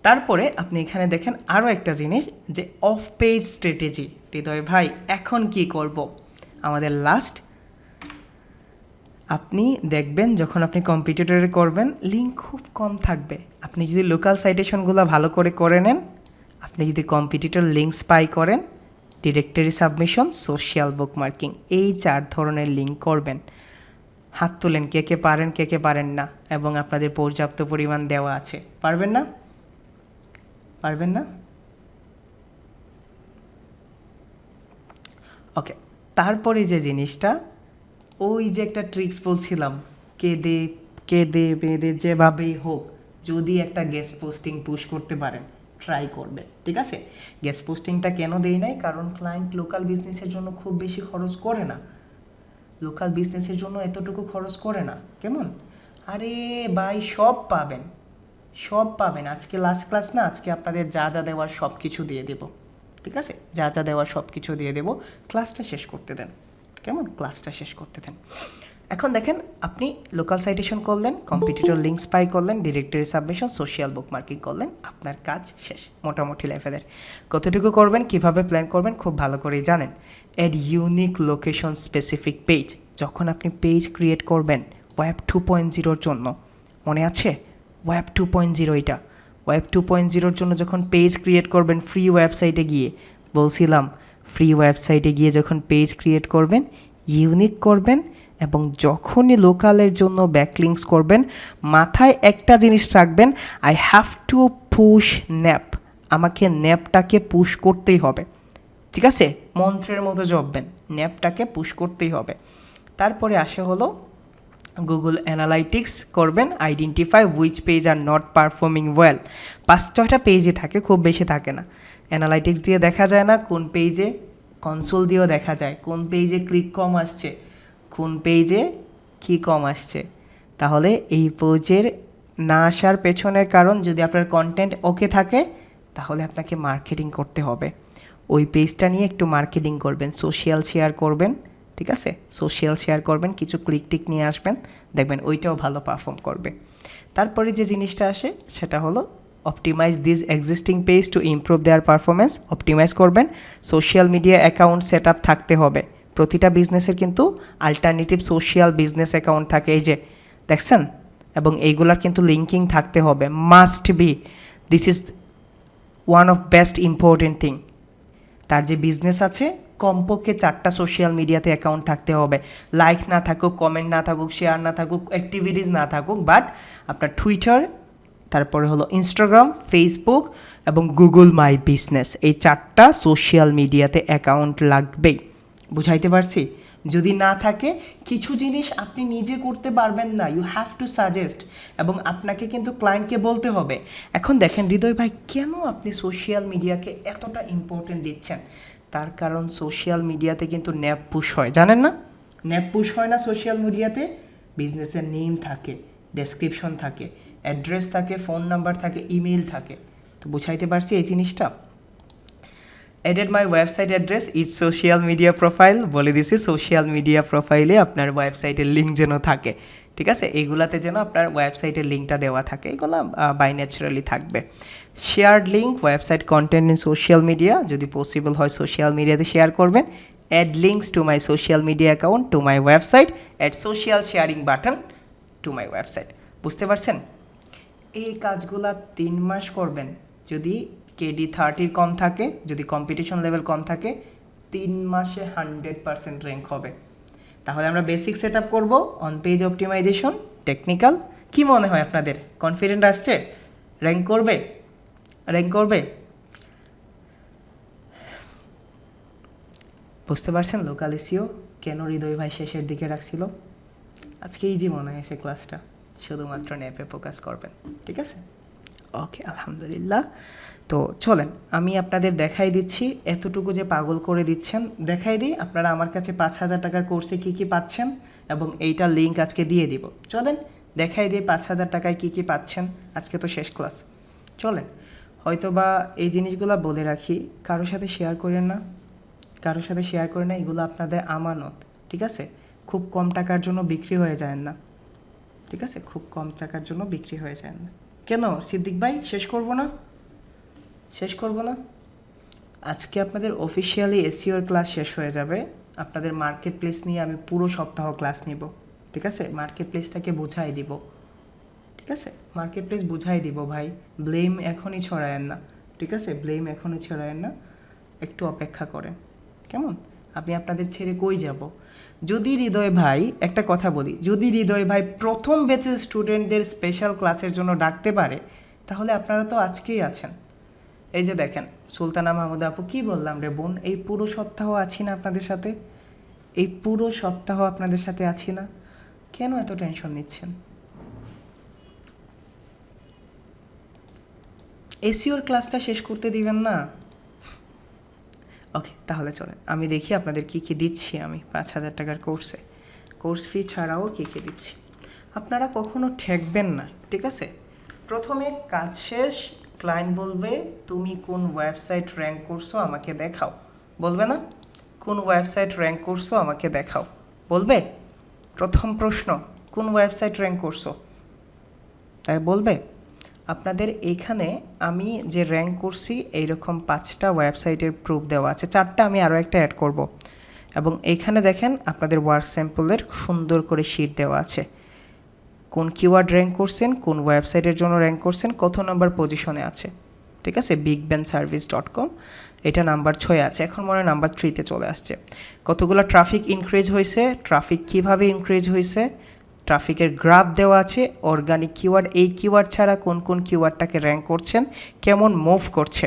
Speaker 2: তারপরে আপনি এখানে দেখেন আরও একটা জিনিস, যে অফ পেজ স্ট্র্যাটেজি। হৃদয় ভাই এখন কি করব? আমাদের লাস্ট, আপনি দেখবেন যখন আপনি কম্পিটিটরে করবেন লিঙ্ক খুব কম থাকবে। আপনি যদি লোকাল সাইটেশনগুলো ভালো করে নেন, আপনি যদি কম্পিটিটর লিঙ্ক স্পাই করেন, ডিরেক্টরি সাবমিশন, সোশ্যাল বুকমার্কিং, এই 4 ধরনের লিঙ্ক করবেন। হাত তোলেন কে কে পারেন, কে কে পারেন না, এবং আপনাদের পর্যাপ্ত পরিমাণ দেওয়া আছে। পারবেন না? পারবেন না? ওকে, তারপরে যে জিনিসটা, ওই যে একটা ট্রিক্স বলছিলাম, কেঁদে বেঁধে যেভাবেই হোক যদি একটা গেস্ট পোস্টিং পুশ করতে পারেন, ট্রাই করবে। ঠিক আছে, গেস্ট পোস্টিংটা কেন দেই নাই, কারণ ক্লায়েন্ট লোকাল বিজনেসের জন্য খুব বেশি খরচ করে না, লোকাল বিজনেসের জন্য এতটুকু খরচ করে না। কেমন? আরে ভাই, সব পাবেন, সব পাবেন। আজকে লাস্ট ক্লাস না, আজকে আপনাদের যা যা দেওয়ার সব কিছু দিয়ে দেব। ঠিক আছে, যা যা দেওয়ার সব কিছু দিয়ে দেব, ক্লাসটা শেষ করতে দেন। কেমন? ক্লাসটা শেষ করতে দেন। এখন দেখেন, আপনি লোকাল সাইটেশন করলেন, কম্পিটিটর লিঙ্ক স্পাই করলেন, ডিরেক্টরি সাবমিশন, সোশ্যাল বুকমার্কিং করলেন, আপনার কাজ শেষ মোটামুটি লেভেলের। কতটুকু করবেন, কিভাবে প্ল্যান করবেন খুব ভালো করেই জানেন। Add unique location specific page. যখন আপনি পেজ ক্রিয়েট করবেন ওয়েব 2.0-র জন্য, মনে আছে ওয়েব 2.0, এটা ওয়েব 2.0-র জন্য যখন পেজ ক্রিয়েট করবেন, ফ্রি ওয়েবসাইটে গিয়ে বলছিলাম, ফ্রি ওয়েবসাইটে গিয়ে যখন পেজ ক্রিয়েট করবেন, ইউনিক করবেন, এবং যখনই লোকালের জন্য ব্যাকলিঙ্কস করবেন, মাথায় একটা জিনিস রাখবেন, I have to push nap. আমাকে ন্যাপটাকে পুশ করতেই হবে। ঠিক আছে, মন্ত্রের মতো জপবেন, ন্যাপটাকে পুশ করতেই হবে। তারপরে আসে হলো গুগল অ্যানালাইটিক্স করবেন, identify which page are not performing well. 5-6টা পেজে থাকে, খুব বেশি থাকে না। অ্যানালাইটিক্স দিয়ে দেখা যায় না কোন পেজে, কনসোল দিয়েও দেখা যায় কোন পেজে ক্লিক কম আসছে, কোন পেজে কি কম আসছে। তাহলে এই পেজের না আসার পেছনের কারণ, যদি আপনার কন্টেন্ট ওকে থাকে, তাহলে আপনাকে মার্কেটিং করতে হবে। ওই পেজটা নিয়ে একটু মার্কেটিং করবেন, সোশ্যাল শেয়ার করবেন। ঠিক আছে, সোশ্যাল শেয়ার করবেন, কিছু ক্লিক টিক নিয়ে আসবেন, দেখবেন ওইটাও ভালো পারফর্ম করবে। তারপরে যে জিনিসটা আসে সেটা হলো optimise this existing page to improve their performance. Optimise করবেন, social media account set up থাকতে হবে। প্রতিটা বিজনেসের কিন্তু আলটারনেটিভ সোশ্যাল বিজনেস অ্যাকাউন্ট থাকে, এই যে দেখছেন, এবং এইগুলার কিন্তু লিঙ্কিং থাকতে হবে, must be. This is one of best important thing. তার যে বিজনেস আছে, কমপক্ষে 4টা সোশ্যাল মিডিয়াতে অ্যাকাউন্ট থাকতে হবে। লাইক না থাকুক, কমেন্ট না থাকুক, শেয়ার না থাকুক, অ্যাক্টিভিটিস না থাকুক, বাট আপনার টুইটার, তারপরে হলো ইনস্টাগ্রাম, ফেসবুক এবং গুগল মাই বিজনেস, এই 4টা সোশ্যাল মিডিয়াতে অ্যাকাউন্ট লাগবেই। বুঝাইতে পারছি? যদি না থাকে, কিছু জিনিস আপনি নিজে করতে পারবেন না, ইউ হ্যাভ টু সাজেস্ট, এবং আপনাকে কিন্তু ক্লায়েন্টকে বলতে হবে। এখন দেখেন হৃদয় ভাই, কেন আপনি সোশ্যাল মিডিয়াকে এতটা ইম্পর্টেন্ট দিচ্ছেন? তার কারণ সোশ্যাল মিডিয়াতে কিন্তু ন্যাপ পুশ হয়, জানেন না? ন্যাপ পুশ হয় না সোশ্যাল মিডিয়াতে? বিজনেসের নেম থাকে, ডেসক্রিপশন থাকে, অ্যাড্রেস থাকে, ফোন নাম্বার থাকে, ইমেল থাকে। তো বুঝাইতে পারছি এই জিনিসটা? Added my website address is social media profile, বলে দিছি সোশ্যাল মিডিয়া প্রোফাইলে আপনার ওয়েবসাইটের লিঙ্ক যেন থাকে। ঠিক আছে, এইগুলাতে যেন আপনার ওয়েবসাইটের লিঙ্কটা দেওয়া থাকে, এগুলো বাই ন্যাচারালি থাকবে। Shared link, website content in social media, যদি পসিবল হয় সোশ্যাল মিডিয়াতে শেয়ার করবেন। Add links to my social media account to my website, add social sharing button to my website. বুঝতে পারছেন? এই কাজগুলা 3 মাস করবেন। যদি KD 30 কম থাকে, যদি কম্পিটিশন লেভেল কম থাকে, 3 মাসে 100% র্যাঙ্ক হবে। তাহলে আমরা বেসিক সেট আপ করবো, অন পেজ অপটিমাইজেশন, টেকনিক্যাল। কি মনে হয় আপনাদের? কনফিডেন্ট আসছে? র্যাঙ্ক করবে? র্যাঙ্ক করবে? বুঝতে পারছেন লোকাল এসইও কেন হৃদয় ভাই শেষের দিকে রাখছিল? আজকে ইজি মনে হয়েছে ক্লাসটা, শুধুমাত্র ন্যাপে ফোকাস করবেন। ঠিক আছে, ওকে, আলহামদুলিল্লাহ। তো চলেন আমি আপনাদের দেখাই দিচ্ছি, এতটুকু যে পাগল করে দিচ্ছেন দেখাই দিই। আপনারা আমার কাছে 5,000 টাকার কোর্সে কী কী পাচ্ছেন, এবং এইটার লিঙ্ক আজকে দিয়ে দিব। চলেন দেখাই দিই 5,000 টাকায় কী কী পাচ্ছেন। আজকে তো শেষ ক্লাস, চলেন। হয়তো বা এই জিনিসগুলো বলে রাখি, কারোর সাথে শেয়ার করেন না, কারোর সাথে শেয়ার করে না, এগুলো আপনাদের আমানত। ঠিক আছে, খুব কম টাকার জন্য বিক্রি হয়ে যায় না। ঠিক আছে, খুব কম টাকার জন্য বিক্রি হয়ে যায় না। কেন সিদ্দিক ভাই শেষ করব না? শেষ করব না? আজকে আপনাদের অফিসিয়ালি এসইওর ক্লাস শেষ হয়ে যাবে। আপনাদের মার্কেট প্লেস নিয়ে আমি পুরো সপ্তাহ ক্লাস নিব। ঠিক আছে, মার্কেট প্লেসটাকে বুঝাই দিব। ঠিক আছে, মার্কেট প্লেস বুঝাই দিব ভাই, ব্লেম এখনই ছড়ায়েন না। ঠিক আছে, ব্লেম এখনই ছড়ায়েন না, একটু অপেক্ষা করেন। কেমন? আমি আপনাদের ছেড়ে কই যাব? যদি হৃদয় ভাই, একটা কথা বলি, যদি হৃদয় ভাই প্রথম ব্যাচের স্টুডেন্টদের স্পেশাল ক্লাসের জন্য ডাকতে পারে, তাহলে আপনারা তো আজকেই আছেন। এই যে দেখেন, সুলতানা মাহমুদ আপু, কি বললাম রে বোন, এই পুরো সপ্তাহ আছি না আপনাদের সাথে? এই পুরো সপ্তাহ আপনাদের সাথে আছি না? কেন এত টেনশন নিচ্ছেন? এসিওর ক্লাসটা শেষ করতে দিবেন না? ওকে, তাহলে চলেন আমি দেখি আপনাদের কি কি দিচ্ছি। আমি 5,000 টাকার কোর্স ফি ছাড়াও কি কি দিচ্ছি। আপনারা কখনো ঠেকবেন না, ঠিক আছে? প্রথমে কাজ শেষ, ক্লায়েন্ট বলবে তুমি কোন ওয়েবসাইট র্যাঙ্ক করছো আমাকে দেখাও, বলবে না? কোন ওয়েবসাইট র্যাঙ্ক করছো আমাকে দেখাও, বলবে? প্রথম প্রশ্ন, কোন ওয়েবসাইট র্যাঙ্ক করছো, তাই বলবে? আপনাদের এইখানে আমি যে র্যাঙ্ক করছি এইরকম 5টা ওয়েবসাইটের প্রুফ দেওয়া আছে, 4টা আমি আরও একটা অ্যাড করব। এবং এইখানে দেখেন আপনাদের ওয়ার্ক স্যাম্পলের সুন্দর করে শিট দেওয়া আছে, কোন কিওয়ার্ড র্যাঙ্ক করছেন, কোন ওয়েবসাইটের জন্য র্যাঙ্ক করছেন, কত নাম্বার পজিশনে আছে, ঠিক আছে? bigbenservice.com, এটা নাম্বার 6 আছে, এখন মনে হয় নাম্বার 3তে চলে আসছে। কতগুলো ট্রাফিক ইনক্রিজ হয়েছে, ট্রাফিক কিভাবে ইনক্রিজ হয়েছে, ট্রাফিকের গ্রাফ দেওয়া আছে, অর্গানিক কিওয়ার্ড, এই কিওয়ার্ড ছাড়া কোন কোন কিওয়ার্ডটাকে র্যাঙ্ক করছেন, কেমন মুভ করছে,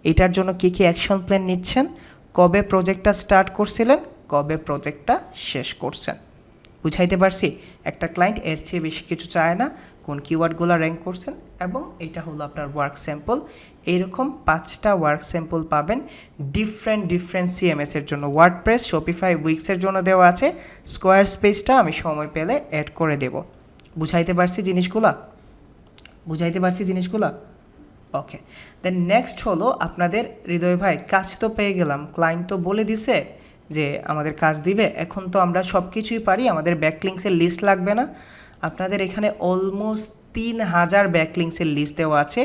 Speaker 2: এটার জন্য কী কী অ্যাকশন প্ল্যান নিচ্ছেন, কবে প্রজেক্টটা স্টার্ট করছিলেন, কবে প্রজেক্টটা শেষ করছেন। বুঝাইতে পারছি? একটা ক্লায়েন্ট এর চেয়ে বেশি কিছু চায় না, কোন কিওয়ার্ডগুলো র্যাঙ্ক করছেন, এবং এটা হলো আপনার ওয়ার্ক স্যাম্পল। এইরকম 5টা ওয়ার্ক স্যাম্পল পাবেন ডিফারেন্ট সিএমএসের জন্য। ওয়ার্ডপ্রেস, শপিফাই, উইক্সের জন্য দেওয়া আছে, স্কোয়ার স্পেসটা আমি সময় পেলে অ্যাড করে দেব। বুঝাইতে পারছি জিনিসগুলা? বুঝাইতে পারছি জিনিসগুলা? ওকে, দেন নেক্সট হলো আপনাদের হৃদয় ভাই, কাজ তো পেয়ে গেলাম, ক্লায়েন্ট তো বলে দিছে যে আমাদের কাজ দিবে, এখন তো আমরা সব কিছুই পারি, আমাদের ব্যাকলিংসের লিস্ট লাগবে না। আপনাদের এখানে অলমোস্ট 3,000 ব্যাকলিংসের লিস্ট দেওয়া আছে,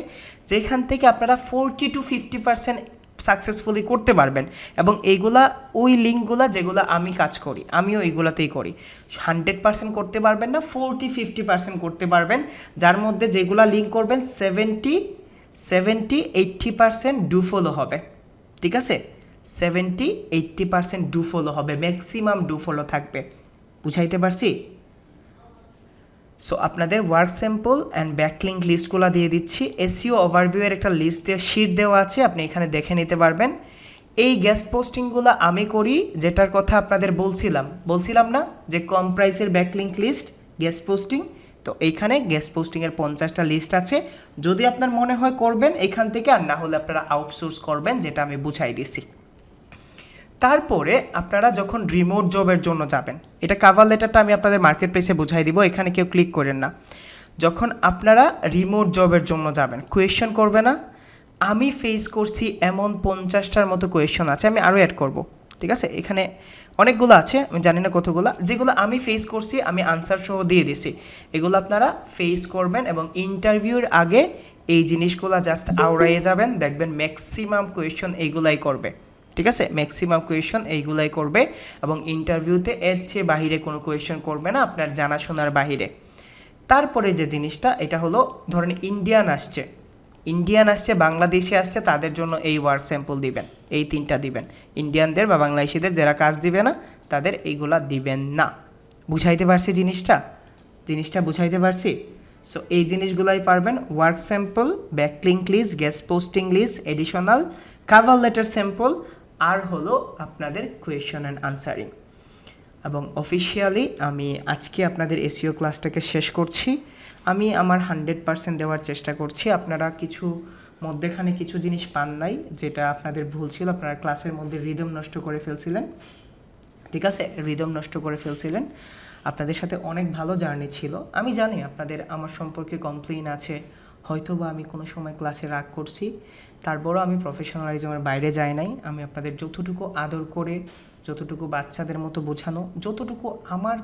Speaker 2: যেখান থেকে আপনারা 40 to 50% সাকসেসফুলি করতে পারবেন। এবং এইগুলা ওই লিঙ্কগুলা যেগুলো আমি কাজ করি, আমিও এইগুলাতেই করি। 100% করতে পারবেন না, 40-50% করতে পারবেন, যার মধ্যে যেগুলা লিঙ্ক করবেন 70-80% ডু ফলো হবে, ঠিক আছে? 70-80% ডু ফলো হবে, ম্যাক্সিমাম ডু ফলো থাকবে। বুঝাইতে পারছি? সো আপনাদের ওয়ার্ক স্যাম্পল অ্যান্ড ব্যাকলিঙ্ক লিস্টগুলো দিয়ে দিচ্ছি। এসইও ওভারভিউয়ের একটা লিস্ট দিয়ে শিট দেওয়া আছে, আপনি এখানে দেখে নিতে পারবেন। এই গেস্ট পোস্টিংগুলো আমি করি, যেটার কথা আপনাদের বলছিলাম না যে কম প্রাইসের ব্যাকলিঙ্ক লিস্ট গেস্ট পোস্টিং, তো এইখানে গেস্ট পোস্টিংয়ের 50টা লিস্ট আছে। যদি আপনার মনে হয় করবেন এখান থেকে, আর না হলে আপনারা আউটসোর্স করবেন, যেটা আমি বুঝাই দিছি। তারপরে আপনারা যখন রিমোট জবের জন্য যাবেন, এটা কাভার লেটারটা আমি আপনাদের মার্কেট প্লেসে বুঝাই দিব, এখানে কেউ ক্লিক করেন না। যখন আপনারা রিমোট জবের জন্য যাবেন, কোয়েশ্চেন করবে না? আমি ফেস করছি এমন 50টার মতো কোয়েশ্চেন আছে, আমি আরও অ্যাড করব, ঠিক আছে? এখানে অনেকগুলো আছে, আমি জানি না কতগুলো, যেগুলো আমি ফেস করছি আমি আনসার সহ দিয়ে দিছি। এগুলো আপনারা ফেস করবেন এবং ইন্টারভিউর আগে এই জিনিসগুলো জাস্ট আওড়াইয়ে যাবেন, দেখবেন ম্যাক্সিমাম কোয়েশ্চেন এইগুলাই করবে, ঠিক আছে? ম্যাক্সিমাম কোয়েশ্চেন এইগুলাই করবে, এবং ইন্টারভিউতে এর চেয়ে বাহিরে কোনো কোয়েশ্চেন করবে না, আপনার জানাশোনার বাহিরে। তারপরে যে জিনিসটা, এটা হলো ধরেন ইন্ডিয়ান আসছে, বাংলাদেশে আসছে, তাদের জন্য এই ওয়ার্ক স্যাম্পল দিবেন, এই 3টা দিবেন। ইন্ডিয়ানদের বা বাংলাদেশিদের যারা কাজ দিবে না, তাদের এইগুলা দিবেন না। বুঝাইতে পারছি জিনিসটা বুঝাইতে পারছি? সো এই জিনিসগুলাই পারবেন, work sample, backlink list, guest posting list, additional cover letter sample, আর হলো আপনাদের কোয়েশ্চেন অ্যান্ড আনসারিং। এবং অফিসিয়ালি আমি আজকে আপনাদের এসইও ক্লাসটাকে শেষ করছি। আমি আমার 100% দেওয়ার চেষ্টা করছি। আপনারা মধ্যেখানে কিছু জিনিস পান নাই, যেটা আপনাদের ভুল ছিল, আপনারা ক্লাসের মধ্যে রিদম নষ্ট করে ফেলছিলেন, ঠিক আছে? রিদম নষ্ট করে ফেলছিলেন। আপনাদের সাথে অনেক ভালো জার্নি ছিল, আমি জানি আপনাদের আমার সম্পর্কে কমপ্লেইন আছে, হয়তো বা আমি কোনো সময় ক্লাসে রাগ করছি, তারপরও আমি প্রফেশনালিজমের বাইরে যাই নাই। আমি আপনাদের যতটুকু আদর করে, যতটুকু বাচ্চাদের মতো বোঝানো, যতটুকু আমার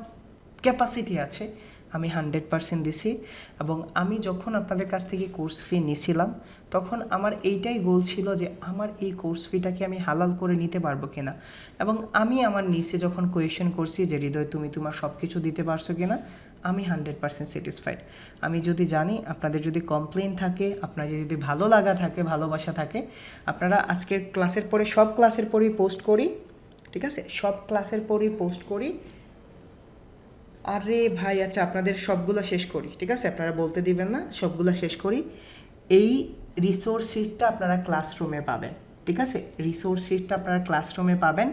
Speaker 2: ক্যাপাসিটি আছে, আমি 100% দিছি। এবং আমি যখন আপনাদের কাছ থেকে কোর্স ফি নিছিলাম, তখন আমার এইটাই গোল ছিল যে আমার এই কোর্স ফিটাকে আমি হালাল করে নিতে পারবো কিনা। এবং আমি আমার নিচে যখন কোয়েশ্চেন করছি যে হৃদয় তুমি তোমার সব কিছু দিতে পারছো কিনা, আমি 100% স্যাটিসফাইড। আমি যদি জানি আপনাদের যদি কমপ্লেন থাকে, আপনাদের যদি ভালো লাগা থাকে, ভালোবাসা থাকে, আপনারা আজকের ক্লাসের পরে, সব ক্লাসের পরেই পোস্ট করি, ঠিক আছে? সব ক্লাসের পরই পোস্ট করি। আরে ভাই আচ্ছা, আপনাদের সবগুলা শেষ করি, ঠিক আছে? আপনারা বলতে দিবেন না, সবগুলা শেষ করি। এই রিসোর্স শিটটা আপনারা ক্লাসরুমে পাবেন, ঠিক আছে? রিসোর্স শিটটা আপনারা ক্লাসরুমে পাবেন।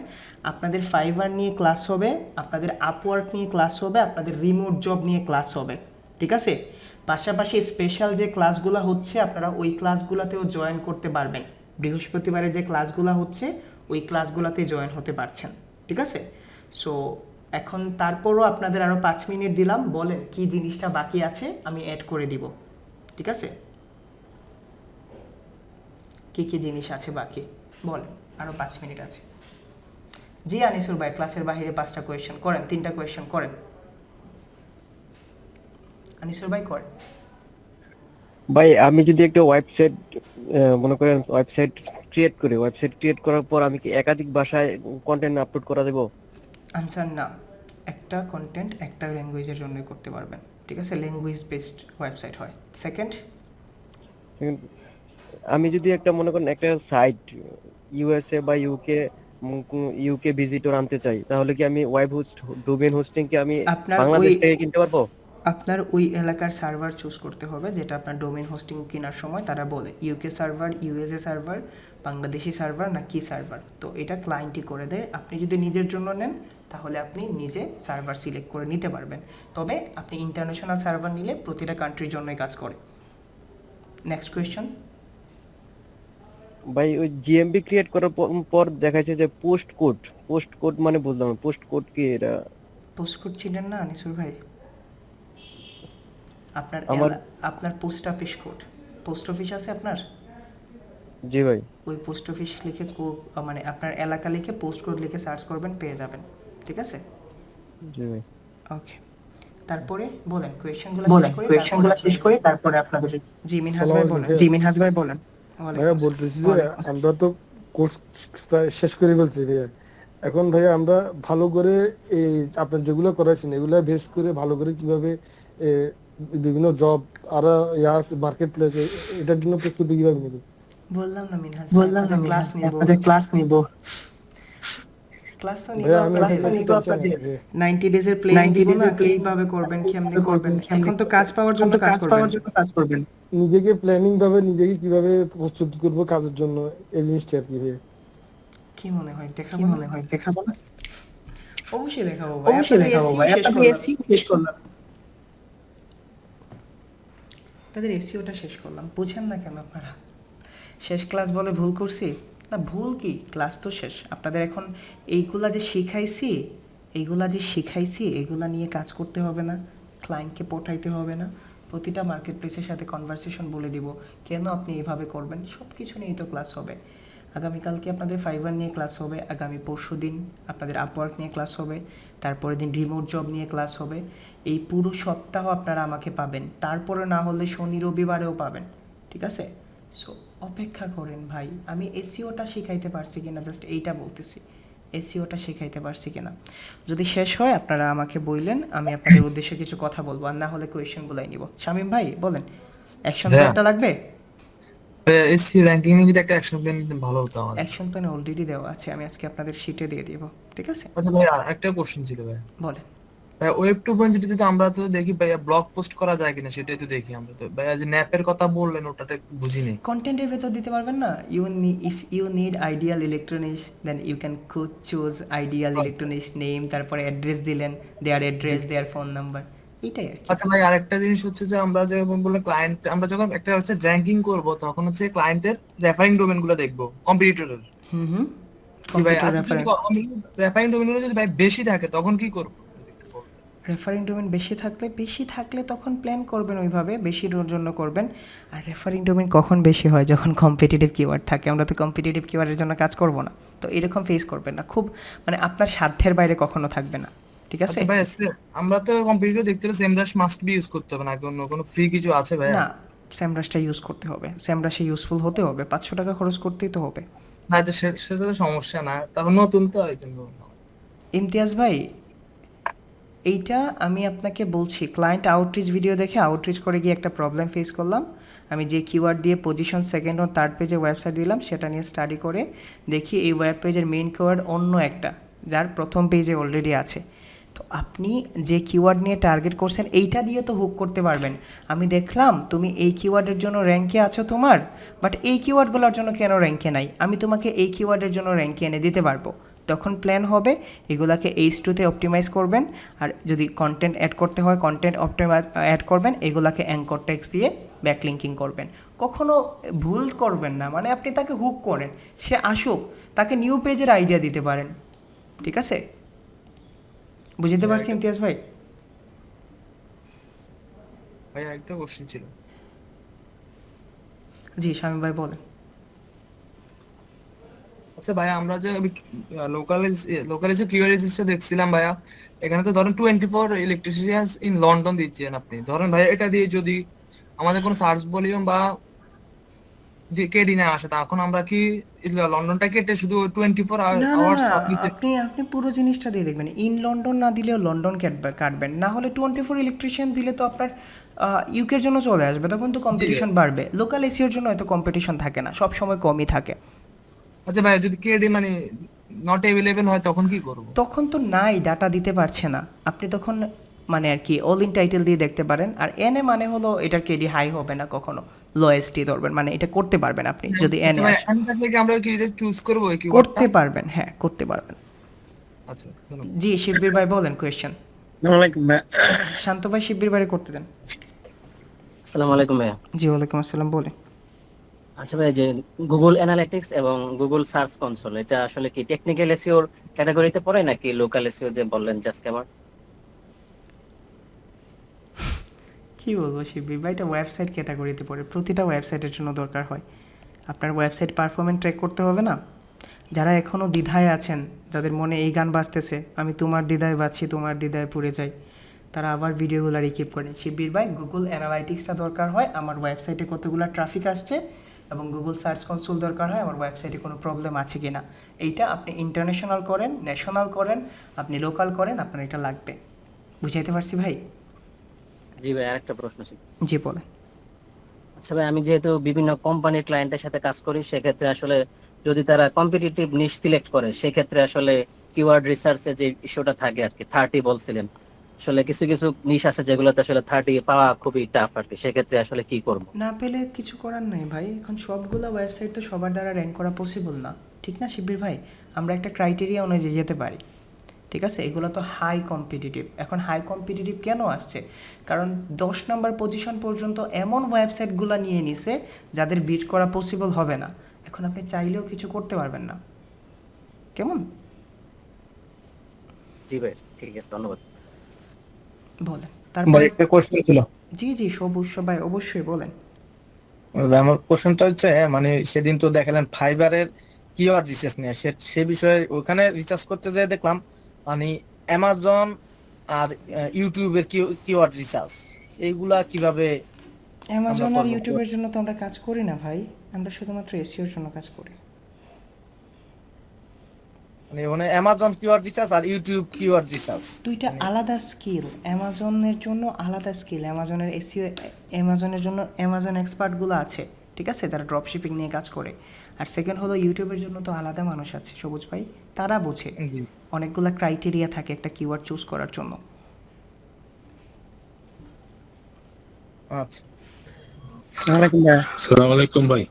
Speaker 2: আপনাদের ফাইবার নিয়ে ক্লাস হবে, আপনাদের আপওয়ার্ক নিয়ে ক্লাস হবে, আপনাদের রিমোট জব নিয়ে ক্লাস হবে, ঠিক আছে? পাশাপাশি স্পেশাল যে ক্লাসগুলো হচ্ছে আপনারা ওই ক্লাসগুলোতেও জয়েন করতে পারবেন। বৃহস্পতিবারে যে ক্লাসগুলো হচ্ছে ওই ক্লাসগুলোতে জয়েন হতে পারছেন, ঠিক আছে? সো এখন তারপরও আপনাদের আরও 5 মিনিট দিলাম, বলেন কি জিনিসটা বাকি আছে, আমি অ্যাড করে দিব, ঠিক আছে? কি কি জিনিস আছে বাকি বলেন, আরও 5 মিনিট আছে। জি আনিসুর ভাই, ক্লাসের বাইরে 5টা কোয়েশ্চেন করেন, 3টা কোয়েশ্চেন করেন। আনিসুর ভাই করেন।
Speaker 1: ভাই আমি যদি একটা ওয়েবসাইট মনে করেন ওয়েবসাইট ক্রিয়েট করি, ওয়েবসাইট ক্রিয়েট করার পর আমি কি একাধিক ভাষায় কন্টেন্ট আপলোড করা দেবো?
Speaker 2: আনসার না, একটা কন্টেন্ট একটা ল্যাঙ্গুয়েজের জন্য করতে পারবেন, ঠিক আছে? ল্যাঙ্গুয়েজ বেসড ওয়েবসাইট হয়। সেকেন্ড,
Speaker 1: আমি যদি একটা মনে করেন একটা সাইট ইউএসএ বা ইউকে ভিজিটর আনতে চাই, তাহলে কি আমি ওয়েব হোস্ট ডোমেইন হোস্টিং কি আমি
Speaker 2: আপনার
Speaker 1: বাংলাদেশ
Speaker 2: ওই
Speaker 1: থেকে কিনতে পারবো?
Speaker 2: আপনার ওই এলাকার সার্ভার চুজ করতে হবে, যেটা আপনার ডোমেইন হোস্টিং কেনার সময় তারা বলে UK server, USA server, Bangladeshi server না কি সার্ভার। তো এটা ক্লায়েন্টই করে দেয়। আপনি যদি নিজের জন্য নেন তাহলে আপনি নিজে সার্ভার সিলেক্ট করে নিতে পারবেন। তবে আপনি ইন্টারন্যাশনাল সার্ভার নিলে প্রতিটা কান্ট্রির জন্যই কাজ করে। Next question.
Speaker 1: ভাই ওই জিএমবি ক্রিয়েট করার পর দেখাচ্ছে যে পোস্ট কোড মানে বুঝলাম না, পোস্ট কোড কি এটা?
Speaker 2: পোস্টকোড চিনেন না আনিসুর ভাই? আপনার
Speaker 1: আমার
Speaker 2: আপনার post office code, post office আছে আপনার?
Speaker 1: জি ভাই।
Speaker 2: ওই পোস্ট অফিস লিখে মানে আপনার এলাকা লিখে পোস্ট কোড লিখে সার্চ করবেন, পেয়ে যাবেন, ঠিক আছে?
Speaker 1: জি ভাই।
Speaker 2: ওকে, তারপরে বলেন কোয়েশ্চেনগুলো শেষ করি তারপরে আপনাদের। জি মিনহাজ ভাই বলেন।
Speaker 3: ভাইয়া বলতেছি যে আমরা তো কোর্স প্রায় শেষ করে ফেলছি ভাইয়া। এখন ভাইয়া আমরা ভালো করে এই আপনার যেগুলো করাইছেন এগুলো বেস করে ভালো করে কিভাবে এ, বিভিন্ন জব আর মার্কেট প্লেস এটার জন্য প্রস্তুতি কিভাবে নেবে?
Speaker 2: বললাম না মিনহাজ ভাই, আপনাদের ক্লাস নিব। ক্লাস তো নিব
Speaker 3: ভাইয়া আমি
Speaker 2: আপনাদের। 90 ডেজের প্ল্যান দিব না, কিভাবে করবেন, কেমনে করবেন। এখন তো কাজ পাওয়ার জন্য কাজ করবেন।
Speaker 3: নিজেকে প্ল্যানিং ভাবে নিজেকে কিভাবে প্রস্তুত করব কাজের জন্য, এই জিনিসটা আর কি ভাইয়া।
Speaker 2: কি মনে হয় দেখাবো না? অবশ্যই দেখাবো ভাই, আপনাদের এসইও শেষ করলাম। আপনাদের এসইওটা শেষ করলাম, বুঝেন না কেন আপনারা? শেষ ক্লাস বলে ভুল করছি না, ভুল কি, ক্লাস তো শেষ। আপনাদের এখন এইগুলা যে শিখাইছি এগুলা নিয়ে কাজ করতে হবে না, ক্লায়েন্টকে পটাইতে হবে না, প্রতিটা মার্কেট প্লেসের সাথে কনভারসেশন বলে দিব কেন আপনি এইভাবে করবেন, সব কিছু নিয়েই তো ক্লাস হবে। আগামীকালকে আপনাদের ফাইবার নিয়ে ক্লাস হবে, আগামী পরশু দিন আপনাদের আপওয়ার্ক নিয়ে ক্লাস হবে, তারপরের দিন রিমোট জব নিয়ে ক্লাস হবে। এই পুরো সপ্তাহ আপনারা আমাকে পাবেন, তারপরে না হলে শনি রবিবারেও পাবেন, ঠিক আছে? সো অপেক্ষা করেন ভাই, আমি এসইওটা শিখাইতে পারছি কিনা জাস্ট এইটা বলতেছি, এসইওটা শিখাইতে পারছি কিনা। যদি শেষ হয় আপনারা আমাকে বললেন, আমি আপনাদের উদ্দেশ্যে কিছু কথা বলবো, আর না হলে কোয়েশ্চেনগুলাই নিব। শামীম ভাই বলেন, অ্যাকশন প্ল্যানটা লাগবে?
Speaker 4: এসসি র্যাঙ্কিং এ যদি একটা অ্যাকশন প্ল্যান দিতেন ভালো হতো আমাদের।
Speaker 2: অ্যাকশন প্ল্যান অলরেডি দেওয়া আছে, আমি আজকে আপনাদের শিটে দিয়ে দিব, ঠিক আছে?
Speaker 4: আচ্ছা ভাই, আর একটা কোশ্চেন ছিল ভাই।
Speaker 2: বলেন।
Speaker 4: ভাই ওয়েব 2.0 তো আমরা তো দেখি ভাইয়া ব্লগ পোস্ট করা যায় কিনা সেটাই তো দেখি আমরা। তো ভাইয়া যে ন্যাপের কথা বললেন ওটা একটু বুঝিনি।
Speaker 2: কন্টেন্টের ভেতর দিতে পারবেন না? If you need ideal electronics then you can choose ideal electronics name, তারপরে অ্যাড্রেস দিলেন, there address, there phone number, এইটাই আর কি।
Speaker 4: আচ্ছা ভাই, আরেকটা জিনিস হচ্ছে যে আমরা যেমন বললাম ক্লায়েন্ট, আমরা যখন একটা হচ্ছে র্যাঙ্কিং করব তখন হচ্ছে ক্লায়েন্টের রেফারিং ডোমেন গুলো দেখবো কম্পিটিটরের।
Speaker 2: হুম
Speaker 4: জি ভাই,
Speaker 2: কম্পিউটার
Speaker 4: আচ্ছা যদি রেফারিং ডোমেন গুলো যদি ভাই বেশি থাকে তখন কি করব?
Speaker 2: রেফারিং ডোমেন বেশি থাকলে তখন প্ল্যান করবেন ওইভাবে, বেশির জন্য করবেন। আর রেফারিং ডোমেন কখন বেশি হয়? যখন কম্পিটিটিভ কিওয়ার্ড থাকে। আমরা তো কম্পিটিটিভ কিওয়ার্ডের জন্য কাজ করব না, তো এরকম ফেস করবেন না, খুব মানে আপনার স্বার্থের বাইরে কখনো থাকবে না, ঠিক আছে?
Speaker 4: আচ্ছা ভাই, আমরা তো কম্পিটিটর দেখতে হলে সেমরাশ মাস্ট বি ইউজ করতে হবে না, কোনো ফ্রি কিছু আছে ভাই?
Speaker 2: না, স্যামরাশটা ইউজ করতে হবে, স্যামরাশে ইউজফুল হতে হবে, 500 টাকা খরচ করতেই তো হবে।
Speaker 4: না যে সেটা তো সমস্যা না, তারপর নতুন তো এই জন্য।
Speaker 2: ইমতিয়াজ ভাই, এইটা আমি আপনাকে বলছি, ক্লায়েন্ট আউটরিচ ভিডিও দেখে আউটরিচ করে গিয়ে একটা প্রবলেম ফেস করলাম। আমি যে কিওয়ার্ড দিয়ে পজিশন সেকেন্ড ও থার্ড পেজে ওয়েবসাইট দিলাম, সেটা নিয়ে স্টাডি করে দেখি এই ওয়েব পেজের মেইন কিওয়ার্ড অন্য একটা, যার প্রথম পেজে অলরেডি আছে। তো আপনি যে কিওয়ার্ড নিয়ে টার্গেট করছেন এইটা দিয়ে তো হুক করতে পারবেন। আমি দেখলাম তুমি এই কিওয়ার্ডের জন্য র্যাঙ্কে আছো তোমার, বাট এই কিওয়ার্ডগুলোর জন্য কেন র্যাঙ্কে নাই, আমি তোমাকে এই কিওয়ার্ডের জন্য র্যাঙ্কে এনে দিতে পারবো। তখন প্ল্যান হবে এগুলাকে H2-তে অপটিমাইজ করবেন, আর যদি কন্টেন্ট অ্যাড করতে হয় কন্টেন্ট অপটিমাইজ অ্যাড করবেন, এগুলাকে অ্যাঙ্কর টেক্সট দিয়ে ব্যাকলিঙ্কিং করবেন। কখনো ভুল করবেন না, মানে আপনি তাকে হুক করেন, সে আসুক, তাকে নিউ পেজের আইডিয়া দিতে পারেন। ঠিক আছে, বুঝতে পারছি ইমতিয়াজ ভাই?
Speaker 4: ভাই একটা কোশ্চেন ছিল।
Speaker 2: জি শামীম ভাই বলেন।
Speaker 4: আচ্ছা ভাইয়া, আমরা যে লোকালাইজ কিউরিয়াসিসটা দেখছিলাম ভাইয়া, এখানে তো ধরেন 24 ইলেকট্রিসিয়ানস ইন লন্ডন দিচ্ছেন আপনি। ধরেন ভাইয়া এটা দিয়ে যদি আমাদের কোনো সার্চ ভলিউম বা কেডি না আসে, তখন আমরা কি লন্ডনটা কেটে শুধু 24
Speaker 2: না না
Speaker 4: আওয়ার্স
Speaker 2: না,
Speaker 4: আপনি
Speaker 2: আপনি আপনি পুরো জিনিসটা দিয়ে দেখবেন। ইন লন্ডন না দিলেও লন্ডন কাটবেন, না হলে 24 ইলেকট্রিশিয়ান দিলে তো আপনার ইউকের জন্য চলে আসবে, তখন তো কম্পিটিশন বাড়বে। লোকাল এসিওর জন্য এত কম্পিটিশন থাকে না, সব সময় কমই থাকে।
Speaker 4: আচ্ছা ভাইয়া, যদি কেডি মানে নট অ্যাভেলেবল হয় তখন কি করব?
Speaker 2: তখন তো নাই, ডাটা দিতে পারছে না, আপনি তখন মানে আর কি অল ইন টাইটেল দিয়ে দেখতে পারেন। আর এনে মানে হলো এটার কেডি হাই হবে না কখনো, লোয়েস্টই ধরবেন, মানে এটা করতে পারবেন আপনি যদি
Speaker 4: আচ্ছা
Speaker 2: এনে
Speaker 4: ভাই,
Speaker 2: আসে।
Speaker 4: এখান থাকলে কি আমরা কি এটা চুজ করব এই কিওয়ার্ডটা?
Speaker 2: করতে পারবেন, হ্যাঁ করতে পারবেন।
Speaker 4: আচ্ছা ধন্যবাদ।
Speaker 2: জি শিব্বির ভাই বলেন কোয়েশ্চেন।
Speaker 1: আসসালামু আলাইকুম ভাই।
Speaker 2: শান্ত ভাই শিব্বির ভাই করতে দেন।
Speaker 5: আসসালামু আলাইকুম ভাইয়া।
Speaker 2: জি ওয়ালাইকুম আসসালাম, বলেন।
Speaker 5: আচ্ছা ভাই, যে গুগল অ্যানালিটিক্স এবং গুগল সার্চ কনসোল, এটা আসলে কি টেকনিক্যাল এসইওর ক্যাটাগরিতে পড়ে নাকি লোকাল এসইও যে বললেন জাস্ট আমার?
Speaker 2: কি বলবো শিব্বির ভাই, এটা ওয়েবসাইট ক্যাটাগরিতে পড়ে, প্রতিটা ওয়েবসাইটের জন্য দরকার হয়। আপনার ওয়েবসাইট পারফরমেন্স ট্র্যাক করতে হবে না? যারা এখনও দ্বিধায় আছেন, যাদের মনে এই গান বাজতেছে, আমি তোমার দ্বিধায় বাজছি তোমার দ্বিধায় পড়ে যাই, তারা আবার ভিডিওগুলো রিকিপ করেন। শিব্বির ভাই গুগল অ্যানালাইটিক্সটা দরকার হয় আমার ওয়েবসাইটে কতগুলো ট্রাফিক আসছে, এবং গুগল সার্চ কনসোল দরকার হয় আমার ওয়েবসাইটে কোনো প্রবলেম আছে কি না। এইটা আপনি ইন্টারন্যাশনাল করেন, ন্যাশনাল করেন, আপনি লোকাল করেন, আপনার এটা লাগবে। বুঝাইতে পারছি ভাই?
Speaker 5: জি ভাই, আরেকটা প্রশ্ন ছিল।
Speaker 2: জি বলেন।
Speaker 5: আচ্ছা ভাই, আমি যেহেতু বিভিন্ন কোম্পানির ক্লায়েন্টের সাথে কাজ করি, সেক্ষেত্রে আসলে যদি তারা কম্পিটিটিভ নিশ সিলেক্ট করে, সেক্ষেত্রে আসলে কিওয়ার্ড রিসার্চের যে ইস্যুটা থাকে আর কি, 30 বলছিলেন, আসলে কিছু কিছু নিশ আছে যেগুলোতে আসলে 30 পাওয়া খুবই টাফ আর কি, সেক্ষেত্রে আসলে কি করব?
Speaker 2: না পেলে কিছু করার নাই ভাই, এখন সবগুলো ওয়েবসাইট তো সবার দ্বারা র্যাঙ্ক করা পসিবল না, ঠিক না শিবির ভাই? আমরা একটা ক্রাইটেরিয়া অনুযায়ী যেতে পারি, ঠিক আছে? এগুলো তো হাই কম্পিটিটিভ। এখন হাই কম্পিটিটিভ কেন আসছে? কারণ 10 নম্বর পজিশন পর্যন্ত এমন ওয়েবসাইটগুলো নিয়ে নিছে যাদের বিট করা পসিবল হবে না। এখন আপনি চাইলেও কিছু করতে পারবেন না, কেমন?
Speaker 5: জি ভাই, ঠিক আছে, ধন্যবাদ।
Speaker 2: বলেন
Speaker 6: ভাই
Speaker 2: তারপর।
Speaker 6: একটা কোশ্চেন ছিল।
Speaker 2: জি জি অবশ্যই ভাই, অবশ্যই বলেন।
Speaker 6: আমার কোশ্চেনটা হচ্ছে, মানে সেদিন তো দেখালেন ফাইবারের কিওয়ার্ড রিসার্চ নিয়ে, সে বিষয়ে ওখানে রিসার্চ করতে যেয়ে দেখলাম মানে অ্যামাজন আর ইউটিউবের কিওয়ার্ড রিসার্চ এইগুলা কিভাবে
Speaker 2: অ্যামাজন আর
Speaker 6: করবো?
Speaker 2: ইউটিউবের জন্য তো আমরা কাজ করি না ভাই, আমরা শুধুমাত্র এসইওর জন্য কাজ করি।
Speaker 6: মানে অ্যামাজন কিওয়ার্ড রিসার্চ আর ইউটিউব কিওয়ার্ড রিসার্চ
Speaker 2: দুইটা আলাদা স্কিল। অ্যামাজনের জন্য আলাদা স্কিল, অ্যামাজনের এসইও, অ্যামাজনের জন্য অ্যামাজন এক্সপার্টগুলো আছে, ঠিক আছে, যারা ড্রপ শিপিং নিয়ে কাজ করে। আর সেকেন্ড হলো ইউটিউবের জন্য তো আলাদা মানুষ আছে সবুজ ভাই, তারা বোঝে।
Speaker 6: জি।
Speaker 2: অনেকগুলো ক্রাইটেরিয়া থাকে একটা কিওয়ার্ড চুজ করার জন্য।
Speaker 6: আচ্ছা।
Speaker 1: আসসালামু আলাইকুম ভাই।
Speaker 7: আসসালামু আলাইকুম ভাই।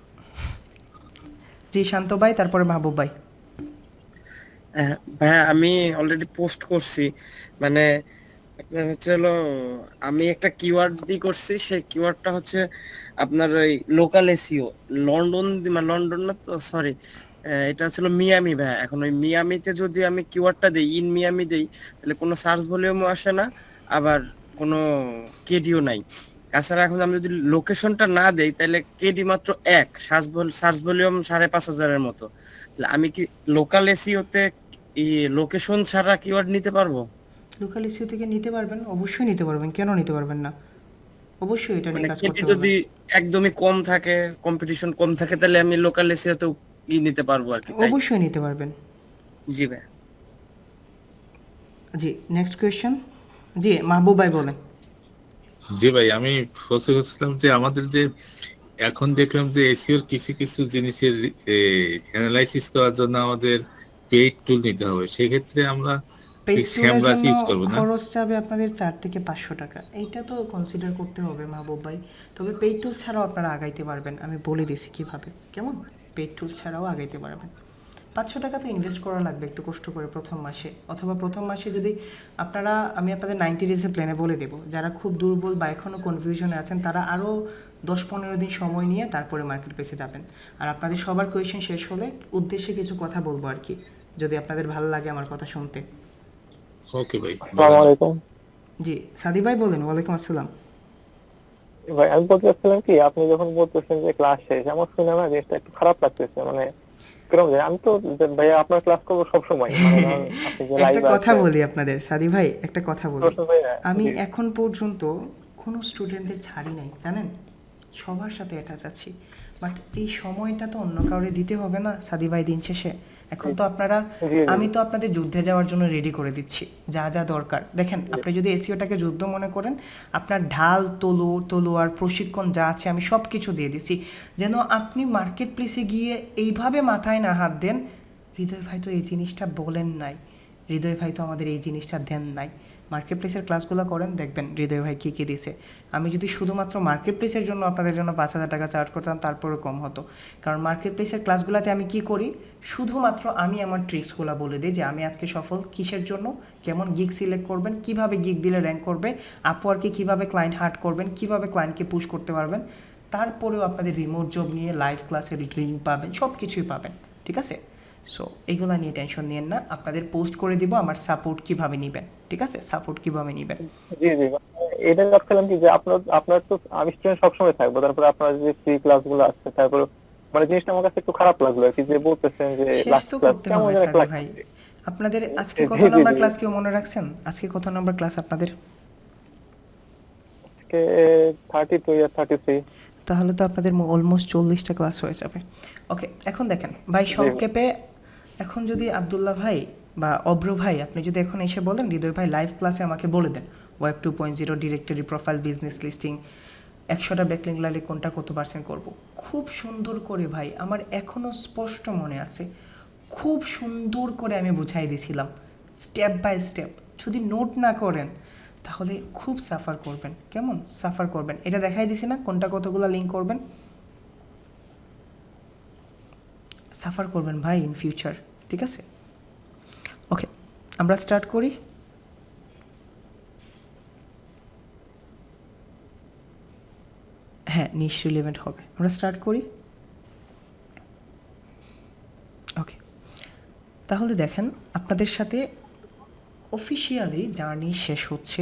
Speaker 2: জি শান্ত ভাই, তারপরে মাহবুব ভাই।
Speaker 1: ভাইয়া আমি অলরেডি পোস্ট করছি, মানে আপনার হচ্ছে হলো আমি একটা কিওয়ার্ড দিয়ে করছি, সেই কিওয়ার্ডটা হচ্ছে আপনার ওই লোকাল এসইও লন্ডন, মানে লন্ডন না তো সরি, এটা হচ্ছে মিয়ামি ভাইয়া। এখন ওই মিয়ামিতে যদি আমি কিওয়ার্ডটা দিই, ইন মিয়ামি দেই, তাহলে কোনো সার্চ ভলিউমও আসে না, আবার কোনো কেডিও নাই। তাছাড়া এখন আমি যদি লোকেশনটা না দেই, তাহলে কেডি মাত্র এক, সার্চ ভলিউম 5,500-এর মতো। তাহলে আমি কি লোকাল এসইওতে লোকেশন ছাড়া কিওয়ার্ড নিতে পারবো?
Speaker 2: লোকাল এসইও থেকে নিতে পারবেন, অবশ্যই নিতে পারবেন, কেন নিতে পারবেন না? অবশ্যই এটা নিয়ে
Speaker 1: মানে
Speaker 2: কাজ
Speaker 1: কেডি
Speaker 2: করতে
Speaker 1: যদি
Speaker 2: পারবেন।
Speaker 1: একদমই কম থাকে, কম্পিটিশন কম থাকে, তাহলে আমি লোকাল এসইওতে নিতে পারবো আর কি, তাই?
Speaker 2: অবশ্যই নিতে পারবেন।
Speaker 1: জি ভাই।
Speaker 2: জি নেক্সট কোয়েশ্চেন। জি মাহবুব ভাই বলেন।
Speaker 7: জি ভাই, আমি বলছিলাম যে আমাদের যে এখন দেখলাম যে এসিওর কিছু কিছু জিনিসের অ্যানালাইসিস করার জন্য আমাদের পেইড টুল নিতে হবে, সেক্ষেত্রে আমরা
Speaker 2: পেইড টুলের
Speaker 7: শ্যামরাশ
Speaker 2: জন্য
Speaker 7: ইউজ করবো না?
Speaker 2: খরচ যাবে আপনাদের 4 থেকে 500 টাকা। এইটা তো কনসিডার করতে হবে মাহবুব ভাই। তবে পেইড টুল ছাড়াও আপনারা আগাইতে পারবেন, আমি বলে দিছি কিভাবে, কেমন? পেইড টুল ছাড়াও আগাইতে পারবেন। 500 টাকা তো ইনভেস্ট করা লাগবে একটু কষ্ট করে প্রথম মাসে, অথবা প্রথম মাসে যদি আপনারা, আমি আপনাদের 90 ডেজের প্ল্যানে বলে দেবো, যারা খুব দুর্বল বা এখনও কনফিউশনে আছেন তারা আরও 10-15 দিন সময় নিয়ে তারপরে মার্কেট প্লেসে যাবেন। আর আপনাদের সবার কোয়েশ্চেন শেষ হলে উদ্দেশ্যে কিছু কথা বলবো আর কি, যদি আপনাদের ভালো লাগে আমার কথা শুনতে।
Speaker 7: ওকে ভাই।
Speaker 8: আসসালামু আলাইকুম
Speaker 2: জি সাদি ভাই বলেন। ওয়ালাইকুম আসসালাম।
Speaker 8: ভাই, আমি বলতে চাচ্ছিলাম কি, আপনি যখন বলতেছেন যে ক্লাস শেষ, আমার শুনে না জিনিসটা একটু খারাপ লাগতেছে। মানে কিরকম যে আমি তো ভাইয়া আপনার ক্লাস করবো সবসময়, মানে ধরুন আপনি যে
Speaker 2: একটা
Speaker 8: লাইভ
Speaker 2: কথা বলি আপনাদের, সাদি ভাই একটা কথা বলি, আমি এখন পর্যন্ত কোনো স্টুডেন্টদের ছাড়ি নাই জানেন, সবার সাথে অ্যাটাচ আছি। বাট এই সময়টা তো অন্য কাউরে দিতে হবে না সাদি ভাই দিন শেষে। এখন তো আপনারা, আমি তো আপনাদের যুদ্ধে যাওয়ার জন্য রেডি করে দিচ্ছি যা যা দরকার। দেখেন আপনি যদি এসিওটাকে যুদ্ধ মনে করেন, আপনার ঢাল তলোয়ার প্রশিক্ষণ যা আছে আমি সব কিছু দিয়ে দিছি, যেন আপনি মার্কেট প্লেসে গিয়ে এইভাবে মাথায় না হাত দেন হৃদয় ভাই তো এই জিনিসটা বলেন নাই, হৃদয় ভাই তো আমাদের এই জিনিসটা দেন নাই। মার্কেট প্লেসের ক্লাসগুলো করেন, দেখবেন হৃদয় ভাই কী কী দিছে। আমি যদি শুধুমাত্র মার্কেট প্লেসের জন্য আপনাদের জন্য 5,000 টাকা চার্জ করতাম তারপরেও কম হতো, কারণ মার্কেট প্লেসের ক্লাসগুলোতে আমি কি করি, শুধুমাত্র আমি আমার ট্রিক্সগুলো বলে দিই যে আমি আজকে সফল কিসের জন্য, কেমন গিগ সিলেক্ট করবেন, কিভাবে গিগ দিলে র্যাঙ্ক করবে, আপওয়ার্কে কীভাবে ক্লায়েন্ট হার্ট করবেন, কিভাবে ক্লায়েন্টকে পুশ করতে পারবেন। তারপরেও আপনাদের রিমোট জব নিয়ে লাইভ ক্লাসের লিঙ্ক পাবেন, সব কিছুই পাবেন, ঠিক আছে? সো এইগুলো নিয়ে টেনশন নিয়েন না, আপনাদের পোস্ট করে দিব আমার সাপোর্ট কিভাবে নেবেন, ঠিক আছে? সাপোর্ট কিভাবে নেবেন।
Speaker 8: জি জি, এটা ভাবছিলাম কি যে আপনার তো, আমি স্টুডেন্ট সবসময় থাকবো, তারপরে আপনার যে ফ্রি ক্লাসগুলো আছে, তারপরে মানে জিনিসটা আমার কাছে একটু খারাপ লাগলো আর কি, যে বলতেছেন যে
Speaker 2: শেষ
Speaker 8: লাস্ট
Speaker 2: তো
Speaker 8: ক্লাস
Speaker 2: করতে
Speaker 8: কেমন
Speaker 2: হবে
Speaker 8: যেন
Speaker 2: সাদি ভাই। আপনাদের আজকে কত
Speaker 8: জি, জি,
Speaker 2: নাম্বার
Speaker 8: জি।
Speaker 2: ক্লাস কেউ মনে রাখছেন? আজকে কত নাম্বার ক্লাস আপনাদের?
Speaker 8: আজকে 32 আর 33।
Speaker 2: তাহলে তো আপনাদের অলমোস্ট 40টা ক্লাস হয়ে যাবে। ওকে, এখন দেখেন ভাই সংক্ষেপে, এখন যদি আব্দুল্লাহ ভাই বা অব্র ভাই আপনি যদি এখন এসে বলেন হৃদয় ভাই লাইভ ক্লাসে আমাকে বলে দেন web 2.0 directory profile business listing 100টা ব্যাকলিঙ্ক লাগলে কোনটা কত পার্সেন্ট করব, খুব সুন্দর করে ভাই আমার এখনও স্পষ্ট মনে আছে, খুব সুন্দর করে আমি বুঝাই দিয়েছিলাম স্টেপ বাই স্টেপ। যদি নোট না করেন তাহলে খুব সাফার করবেন, কেমন সাফার করবেন। এটা দেখাই দিছি না কোনটা কতগুলো লিঙ্ক করবেন, সাফার করবেন ভাই ইন ফিউচার, ঠিক আছে? ওকে, আমরা স্টার্ট করি। হ্যাঁ নিশ্চয়ই রিলেভেন্ট হবে, আমরা স্টার্ট করি। ওকে, তাহলে দেখেন আপনাদের সাথে অফিসিয়ালি জার্নি শেষ হচ্ছে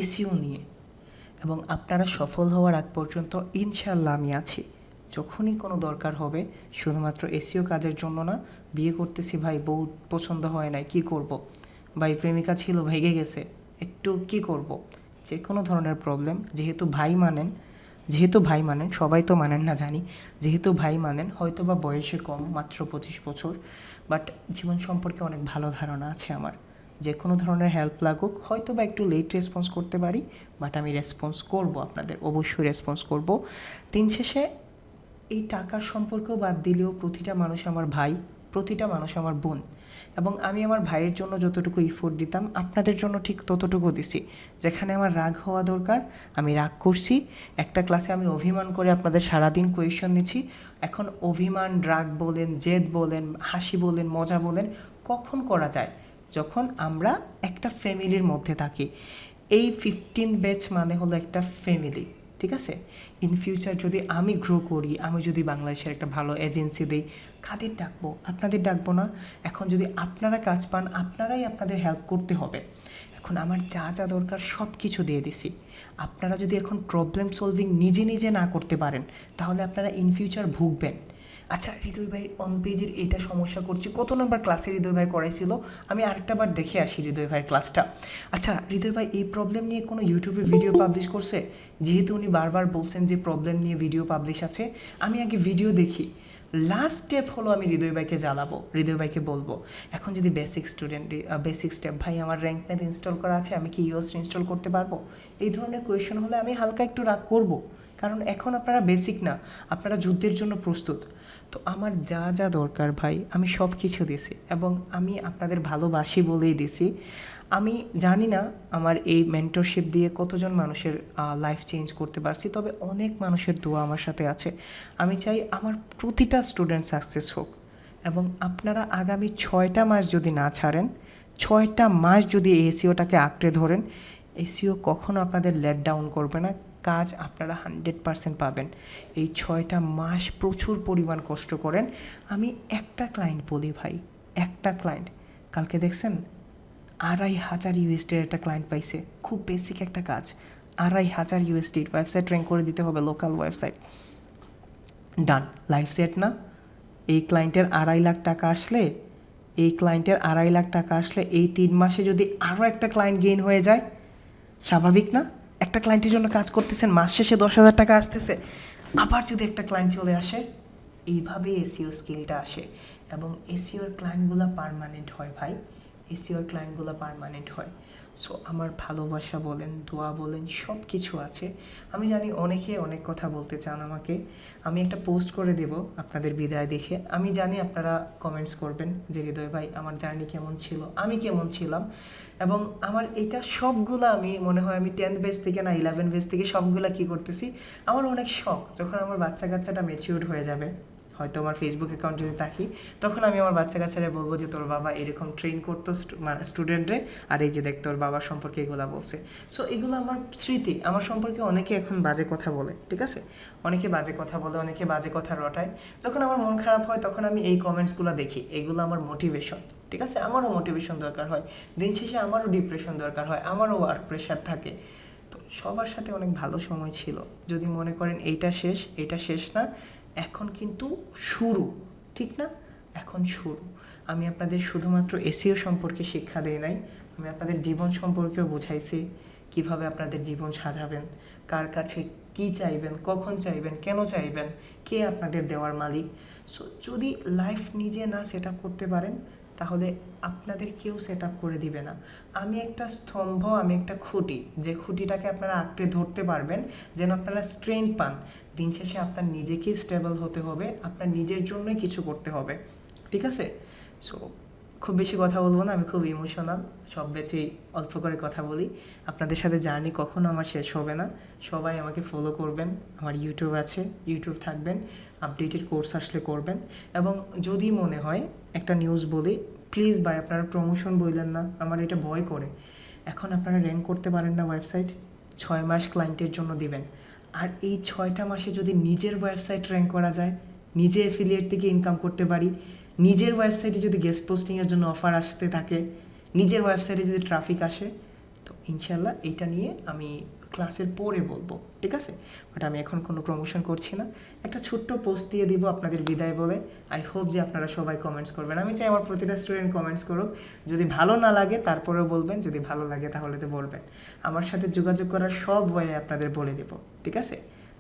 Speaker 2: এসইও নিয়ে, এবং আপনারা সফল হওয়ার আগ পর্যন্ত ইনশাল্লাহ আমি আছি। যখনই কোনো দরকার হবে, শুধুমাত্র এসইও কাজের জন্য না, বিয়ে করতেছি ভাই বউ পছন্দ হয় নাই কি করব, ভাই প্রেমিকা ছিল ভেগে গেছে একটু কি করব, যে কোনো ধরনের প্রবলেম, যেহেতু ভাই মানেন সবাই তো মানেন না জানি, যেহেতু ভাই মানেন, হয়তো বা বয়সে কম মাত্র 25 বছর, বাট জীবন সম্পর্কে অনেক ভালো ধারণা আছে আমার। যে কোনো ধরনের হেল্প লাগুক, হয়তো বা একটু লেট রেসপন্স করতে পারি, বাট আমি রেসপন্স করব, আপনাদের অবশ্যই রেসপন্স করব। দিন শেষে এই টাকার সম্পর্কেও বাদ দিলেও প্রতিটা মানুষ আমার ভাই, প্রতিটা মানুষ আমার বোন, এবং আমি আমার ভাইয়ের জন্য যতটুকু ইফোর্ট দিতাম আপনাদের জন্য ঠিক ততটুকু দিছি। যেখানে আমার রাগ হওয়া দরকার আমি রাগ করছি, একটা ক্লাসে আমি অভিমান করে আপনাদের সারাদিন কোয়েশন নিচ্ছি। এখন অভিমান, রাগ বলেন, জেদ বলেন, হাসি বলেন, মজা বলেন, কখন করা যায়? যখন আমরা একটা ফ্যামিলির মধ্যে থাকি। এই 15 ব্যাচ মানে হলো একটা ফ্যামিলি, ঠিক আছে? ইন ফিউচার যদি আমি গ্রো করি, আমি যদি বাংলাদেশের একটা ভালো এজেন্সি দিই, কাদের ডাকবো? আপনাদের ডাকবো না? এখন যদি আপনারা কাজ পান, আপনারাই আপনাদের হেল্প করতে হবে। এখন আমার যা যা দরকার সব কিছু দিয়ে দিছি। আপনারা যদি এখন প্রবলেম সলভিং নিজে না করতে পারেন, তাহলে আপনারা ইন ফিউচার ভুগবেন। আচ্ছা হৃদয় ভাই অন পেজের এটা সমস্যা করছি, কত নম্বর ক্লাসে হৃদয় ভাই করাইছিল? আমি আরেকটা বার দেখে আসি হৃদয় ভাইয়ের ক্লাসটা। আচ্ছা হৃদয় ভাই এই প্রবলেম নিয়ে কোনো ইউটিউবে ভিডিও পাবলিশ করছে? যেহেতু উনি বারবার বলছেন যে প্রবলেম নিয়ে ভিডিও পাবলিশ আছে, আমি আগে ভিডিও দেখি। লাস্ট স্টেপ হলো আমি হৃদয় ভাইকে জ্বালাবো, হৃদয় ভাইকে বলবো এখন যদি বেসিক স্টেপ ভাই আমার র্যাঙ্ক নেট ইনস্টল করা আছে, আমি কি ইউএস ইনস্টল করতে পারবো? এই ধরনের কোয়েশন হলে আমি হালকা একটু রাগ করব, কারণ এখন আপনারা বেসিক না, আপনারা যুদ্ধের জন্য প্রস্তুত। তো আমার যা যা দরকার ভাই আমি সব কিছু দিছি, এবং আমি আপনাদের ভালোবাসি বলেই দিছি। আমি জানি না আমার এই মেন্টরশিপ দিয়ে কতজন মানুষের লাইফ চেঞ্জ করতে পারছি, তবে অনেক মানুষের দোয়া আমার সাথে আছে। আমি চাই আমার প্রতিটা স্টুডেন্ট সাকসেস হোক, এবং আপনারা আগামী 6টা মাস যদি না ছাড়েন, 6টা মাস যদি এসিওটাকে আঁকড়ে ধরেন, এসিও কখনো আপনাদের লেট ডাউন করবে না, কাজ আপনারা 100% পাবেন। এই 6টা মাস প্রচুর পরিমাণ কষ্ট করেন। আমি একটা ক্লায়েন্ট বলি ভাই, একটা ক্লায়েন্ট কালকে দেখছেন 2500 ইউএসডির একটা ক্লায়েন্ট পাইছে, খুব বেসিক একটা কাজ, 2500 ইউএসডির ওয়েবসাইট র্যাঙ্ক করে দিতে হবে, লোকাল ওয়েবসাইট, ডান। লাইভ সেট না, এই ক্লায়েন্টের 2.5 লাখ টাকা আসলে, এই ক্লায়েন্টের 2.5 লাখ টাকা আসলে এই 3 মাসে যদি আরও একটা ক্লায়েন্ট গেইন হয়ে যায়, স্বাভাবিক না? একটা ক্লায়েন্টের জন্য কাজ করতেছেন, মাস শেষে 10,000 টাকা আসতেছে, আবার যদি একটা ক্লায়েন্ট চলে আসে, এইভাবেই এসিও স্কিলটা আসে। এবং এসিওর ক্লায়েন্টগুলো পার্মানেন্ট হয় ভাই, এসিওর ক্লায়েন্টগুলো পার্মানেন্ট হয়। সো আমার ভালোবাসা বলেন, দোয়া বলেন, সব কিছু আছে। আমি জানি অনেকে অনেক কথা বলতে চান আমাকে, আমি একটা পোস্ট করে দেব আপনাদের বিদায় দেখে। আমি জানি আপনারা কমেন্টস করবেন যে হৃদয় ভাই আমার জার্নি কেমন ছিল, আমি কেমন ছিলাম, এবং আমার এটা সবগুলো আমি মনে হয় আমি 10th বেস থেকে না 11 বেস থেকে সবগুলা কী করতেছি। আমার অনেক শখ, যখন আমার বাচ্চা কাচ্চাটা ম্যাচিউরড হয়ে যাবে, হয়তো আমার ফেসবুক অ্যাকাউন্ট যদি থাকি, তখন আমি আমার বাচ্চা কাচ্চারা বলবো যে তোর বাবা এরকম ট্রেন করতো স্টুডেন্টরে, আর এই যে দেখ তোর বাবার সম্পর্কে এগুলা বলছে। সো এগুলো আমার স্মৃতি। আমার সম্পর্কে অনেকে এখন বাজে কথা বলে, ঠিক আছে, অনেকে বাজে কথা বলে, অনেকে বাজে কথা রটায়। যখন আমার মন খারাপ হয় তখন আমি এই কমেন্টসগুলো দেখি, এগুলো আমার মোটিভেশন, ঠিক আছে, আমারও মোটিভেশন দরকার হয়, দিন শেষে আমারও ডিপ্রেশন দরকার হয়, আমারও ওয়ার্ক প্রেশার থাকে। তো সবার সাথে অনেক ভালো সময় ছিল। যদি মনে করেন এইটা শেষ, এটা শেষ না, এখন কিন্তু শুরু, ঠিক না? এখন শুরু। আমি আপনাদের শুধুমাত্র এসিও সম্পর্কে শিক্ষা দেই নাই, আমি আপনাদের জীবন সম্পর্কেও বুঝাইছি, কিভাবে আপনাদের জীবন সাজাবেন, কার কাছে কি চাইবেন, কখন চাইবেন, কেন চাইবেন, কে আপনাদের দেওয়ার মালিক। সো যদি লাইফ নিজে না সেট আপ করতে পারেন, তাহলে আপনাদের কেউ সেট আপ করে দিবে না। আমি একটা স্তম্ভ, আমি একটা খুঁটি, যে খুঁটিটাকে আপনারা আঁকড়ে ধরতে পারবেন, যেন আপনারা স্ট্রেংথ পান। দিন শেষে আপনার নিজেকেই স্টেবল হতে হবে, আপনার নিজের জন্যই কিছু করতে হবে, ঠিক আছে? সো খুব বেশি কথা বলবো না, আমি খুব ইমোশনাল, সব বেচেই অল্প করে কথা বলি। আপনাদের সাথে জার্নি কখনো আমার শেষ হবে না। সবাই আমাকে ফলো করবেন, আমার ইউটিউব আছে, ইউটিউব থাকবেন, আপডেটেড কোর্স আসলে করবেন। এবং যদি মনে হয় একটা নিউজ বলি, প্লিজ ভাই আপনারা প্রমোশন বললেন না, আমার এটা ভয় করে। এখন আপনারা র্যাঙ্ক করতে পারেন না ওয়েবসাইট, 6 মাস ক্লায়েন্টের জন্য দিবেন, আর এই 6টা মাসে যদি নিজের ওয়েবসাইট র্যাঙ্ক করা যায়, নিজে অ্যাফিলিয়েট থেকে ইনকাম করতে পারি, নিজের ওয়েবসাইটে যদি গেস্ট পোস্টিংয়ের জন্য অফার আসতে থাকে, নিজের ওয়েবসাইটে যদি ট্রাফিক আসে, তো ইনশাল্লাহ এইটা নিয়ে আমি ক্লাসের পরে বলবো, ঠিক আছে? বাট আমি এখন কোনো প্রমোশন করছি না, একটা ছোট্ট পোস্ট দিয়ে দিব আপনাদের বিদায় বলে। আই হোপ যে আপনারা সবাই কমেন্টস করবেন, আমি চাই আমার প্রতিটা স্টুডেন্ট কমেন্টস করুক। যদি ভালো না লাগে তারপরেও বলবেন, যদি ভালো লাগে তাহলে তো বলবেন। আমার সাথে যোগাযোগ করার সব ওয়ে আপনাদের বলে দেব, ঠিক আছে?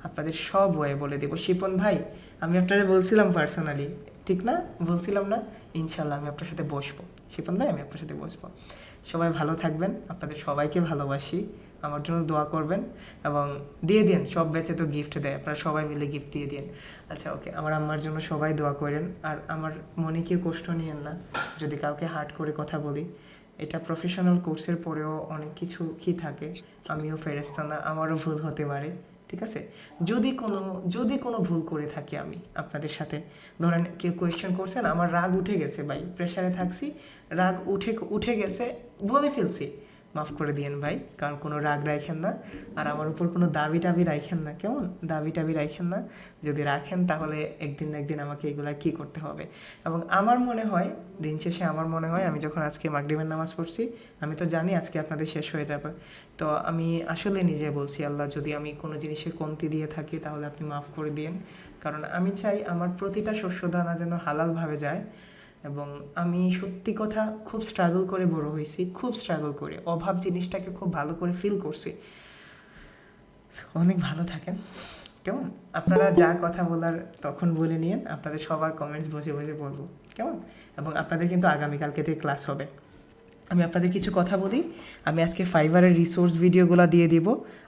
Speaker 2: আপনাদের সব ওয়ে বলে দেব। শিপন ভাই আমি আপনাদের বলছিলাম পার্সোনালি, ঠিক না? বলছিলাম না? ইনশাল্লাহ আমি আপনার সাথে বসবো, শিপন ভাই আমি আপনার সাথে বসবো। সবাই ভালো থাকবেন, আপনাদের সবাইকে ভালোবাসি, আমার জন্য দোয়া করবেন, এবং দিয়ে দিন, সব ব্যাচে তো গিফট দেয়, আপনারা সবাই মিলে গিফট দিয়ে দিন। আচ্ছা ওকে, আমার আম্মার জন্য সবাই দোয়া করেন, আর আমার মনে কেউ কষ্ট নিয়েন না যদি কাউকে হার্ট করে কথা বলি। এটা প্রফেশনাল কোর্সের পরেও অনেক কিছু কি থাকে, আমিও ফেরেশতা না, আমারও ভুল হতে পারে, ঠিক আছে? যদি কোনো ভুল করে থাকি আমি আপনাদের সাথে, ধরেন কেউ কোয়েশ্চেন করছেন, আমার রাগ উঠে গেছে ভাই, প্রেশারে থাকছি, রাগ উঠে গেছে, বলে ফেলছি, মাফ করে দিয়েন ভাই, কারণ কোনো রাগ রাখেন না, আর আমার উপর কোনো দাবি টাবি রাখেন না, কেমন? দাবি টাবি রাখেন না, যদি রাখেন তাহলে একদিন না একদিন আমাকে এগুলা কি করতে হবে। এবং আমার মনে হয়, দিন শেষে আমার মনে হয়, আমি যখন আজকে মাগরিবের নামাজ পড়ছি, আমি তো জানি আজকে আপনাদের শেষ হয়ে যাবে, তো আমি আসলে নিজে বলছি, আল্লাহ যদি আমি কোনো জিনিসে কমতি দিয়ে থাকি তাহলে আপনি মাফ করে দিন, কারণ আমি চাই আমার প্রতিটা শস্যদানা যেন হালালভাবে যায়। এবং আমি সত্যি কথা খুব স্ট্রাগল করে বড় হয়েছি, খুব স্ট্রাগল করে, অভাব জিনিসটাকে খুব ভালো করে ফিল করছি। অনেক ভালো থাকেন, কেমন? আপনারা যা কথা বলার তখন বলে নিন, আপনাদের সবার কমেন্টস বসে বসে পড়বো, কেমন? এবং আপনাদের কিন্তু আগামীকালকে থেকে ক্লাস হবে, আমি আপনাদের কিছু কথা বলি। আমি আজকে ফাইবারের রিসোর্স ভিডিওগুলো দিয়ে দিব,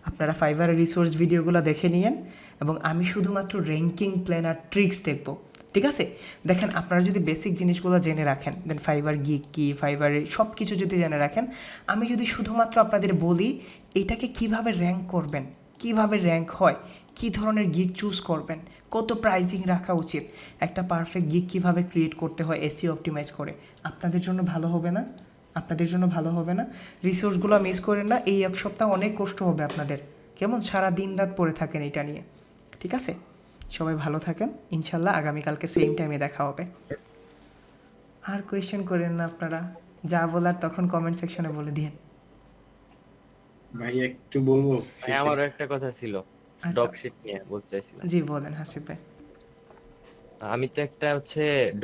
Speaker 2: আপনারা ফাইবারের রিসোর্স ভিডিওগুলো দেখে নিয়েন, এবং আমি শুধুমাত্র র্যাঙ্কিং প্ল্যান আর ট্রিক্স দেখব, ঠিক আছে? দেখেন, আপনারা যদি বেসিক জিনিসগুলো জেনে রাখেন, দেন ফাইবার গিগ কী, ফাইবারের সব কিছু যদি জেনে রাখেন, আমি যদি শুধুমাত্র আপনাদের বলি এটাকে কিভাবে র্যাঙ্ক করবেন, কিভাবে র্যাঙ্ক হয়, কী ধরনের গিগ চুজ করবেন, কত প্রাইসিং রাখা উচিত, একটা পারফেক্ট গিগ কীভাবে ক্রিয়েট করতে হয় এসইও অপটিমাইজ করে, আপনাদের জন্য ভালো হবে না? আপনাদের জন্য ভালো হবে না? রিসোর্সগুলো মিস করেন না, এই এক সপ্তাহ অনেক কষ্ট হবে আপনাদের, কেমন? সারা দিন রাত পড়ে থাকেন এটা নিয়ে, ঠিক আছে? সবাই ভালো থাকেন, ইনশাল্লাহ আগামীকালকে সেম টাইমে দেখা হবে। আর কোয়েশ্চেন করেন না আপনারা, যা বলার তখন কমেন্ট সেকশনে বলে দিন।
Speaker 9: ভাই একটু বলবো?
Speaker 10: ভাই আমারও একটা কথা ছিল,
Speaker 2: আচ্ছা।
Speaker 10: ডকশিট নিয়ে বলতে চাইছিলাম।
Speaker 2: জি বলেন হাসিব ভাই।
Speaker 10: আমি তো একটা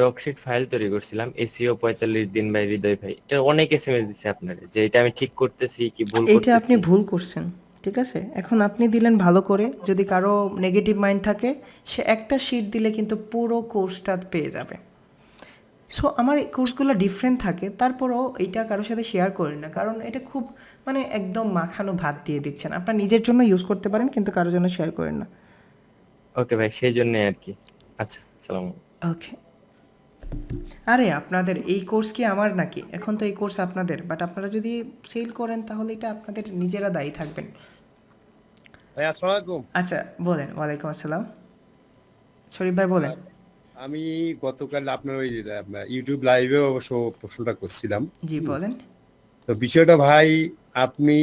Speaker 10: ডকশিট ফাইল তৈরি করছিলাম, এসইও 45 দিন বাই হৃদয় ভাই। এটা অনেক এসএমএস দিছে আপনারে যে এটা আমি ঠিক করতেছি কি ভুল
Speaker 2: এইটা
Speaker 10: করতেছি।
Speaker 2: আপনি ভুল করছেন, ঠিক আছে? এখন আপনি দিলেন ভালো করে, যদি কারো নেগেটিভ মাইন্ড থাকে সে একটা শিট দিলে কিন্তু পুরো কোর্সটা পেয়ে যাবে। সো আমার এই কোর্সগুলো ডিফারেন্ট থাকে, তারপরেও এইটা কারোর সাথে শেয়ার করেন না, কারণ এটা খুব মানে একদম মাখানো ভাত দিয়ে দিচ্ছেন। আপনার নিজের জন্য ইউজ করতে পারেন, কিন্তু কারোর জন্য শেয়ার করেন না।
Speaker 10: ওকে ভাই, সেই জন্য আর কি। আচ্ছা, সালাম।
Speaker 2: ওকে। আরে আপনাদের এই কোর্স কি আমার নাকি? এখন তো এই কোর্স আপনাদের, বাট আপনারা যদি সেল করেন তাহলে এটা আপনাদের নিজেরা দায়ী থাকবেন।
Speaker 11: ভাই আসসালামু আলাইকুম।
Speaker 2: আচ্ছা বলেন। ওয়ালাইকুম আসসালাম। শরীফ ভাই বলেন।
Speaker 11: আমি গতকাল আপনার ওই আপনার ইউটিউব লাইভে অবশ্য প্রশ্নটা করছিলাম।
Speaker 2: জি বলেন।
Speaker 11: তো বিষয়টা ভাই, আপনি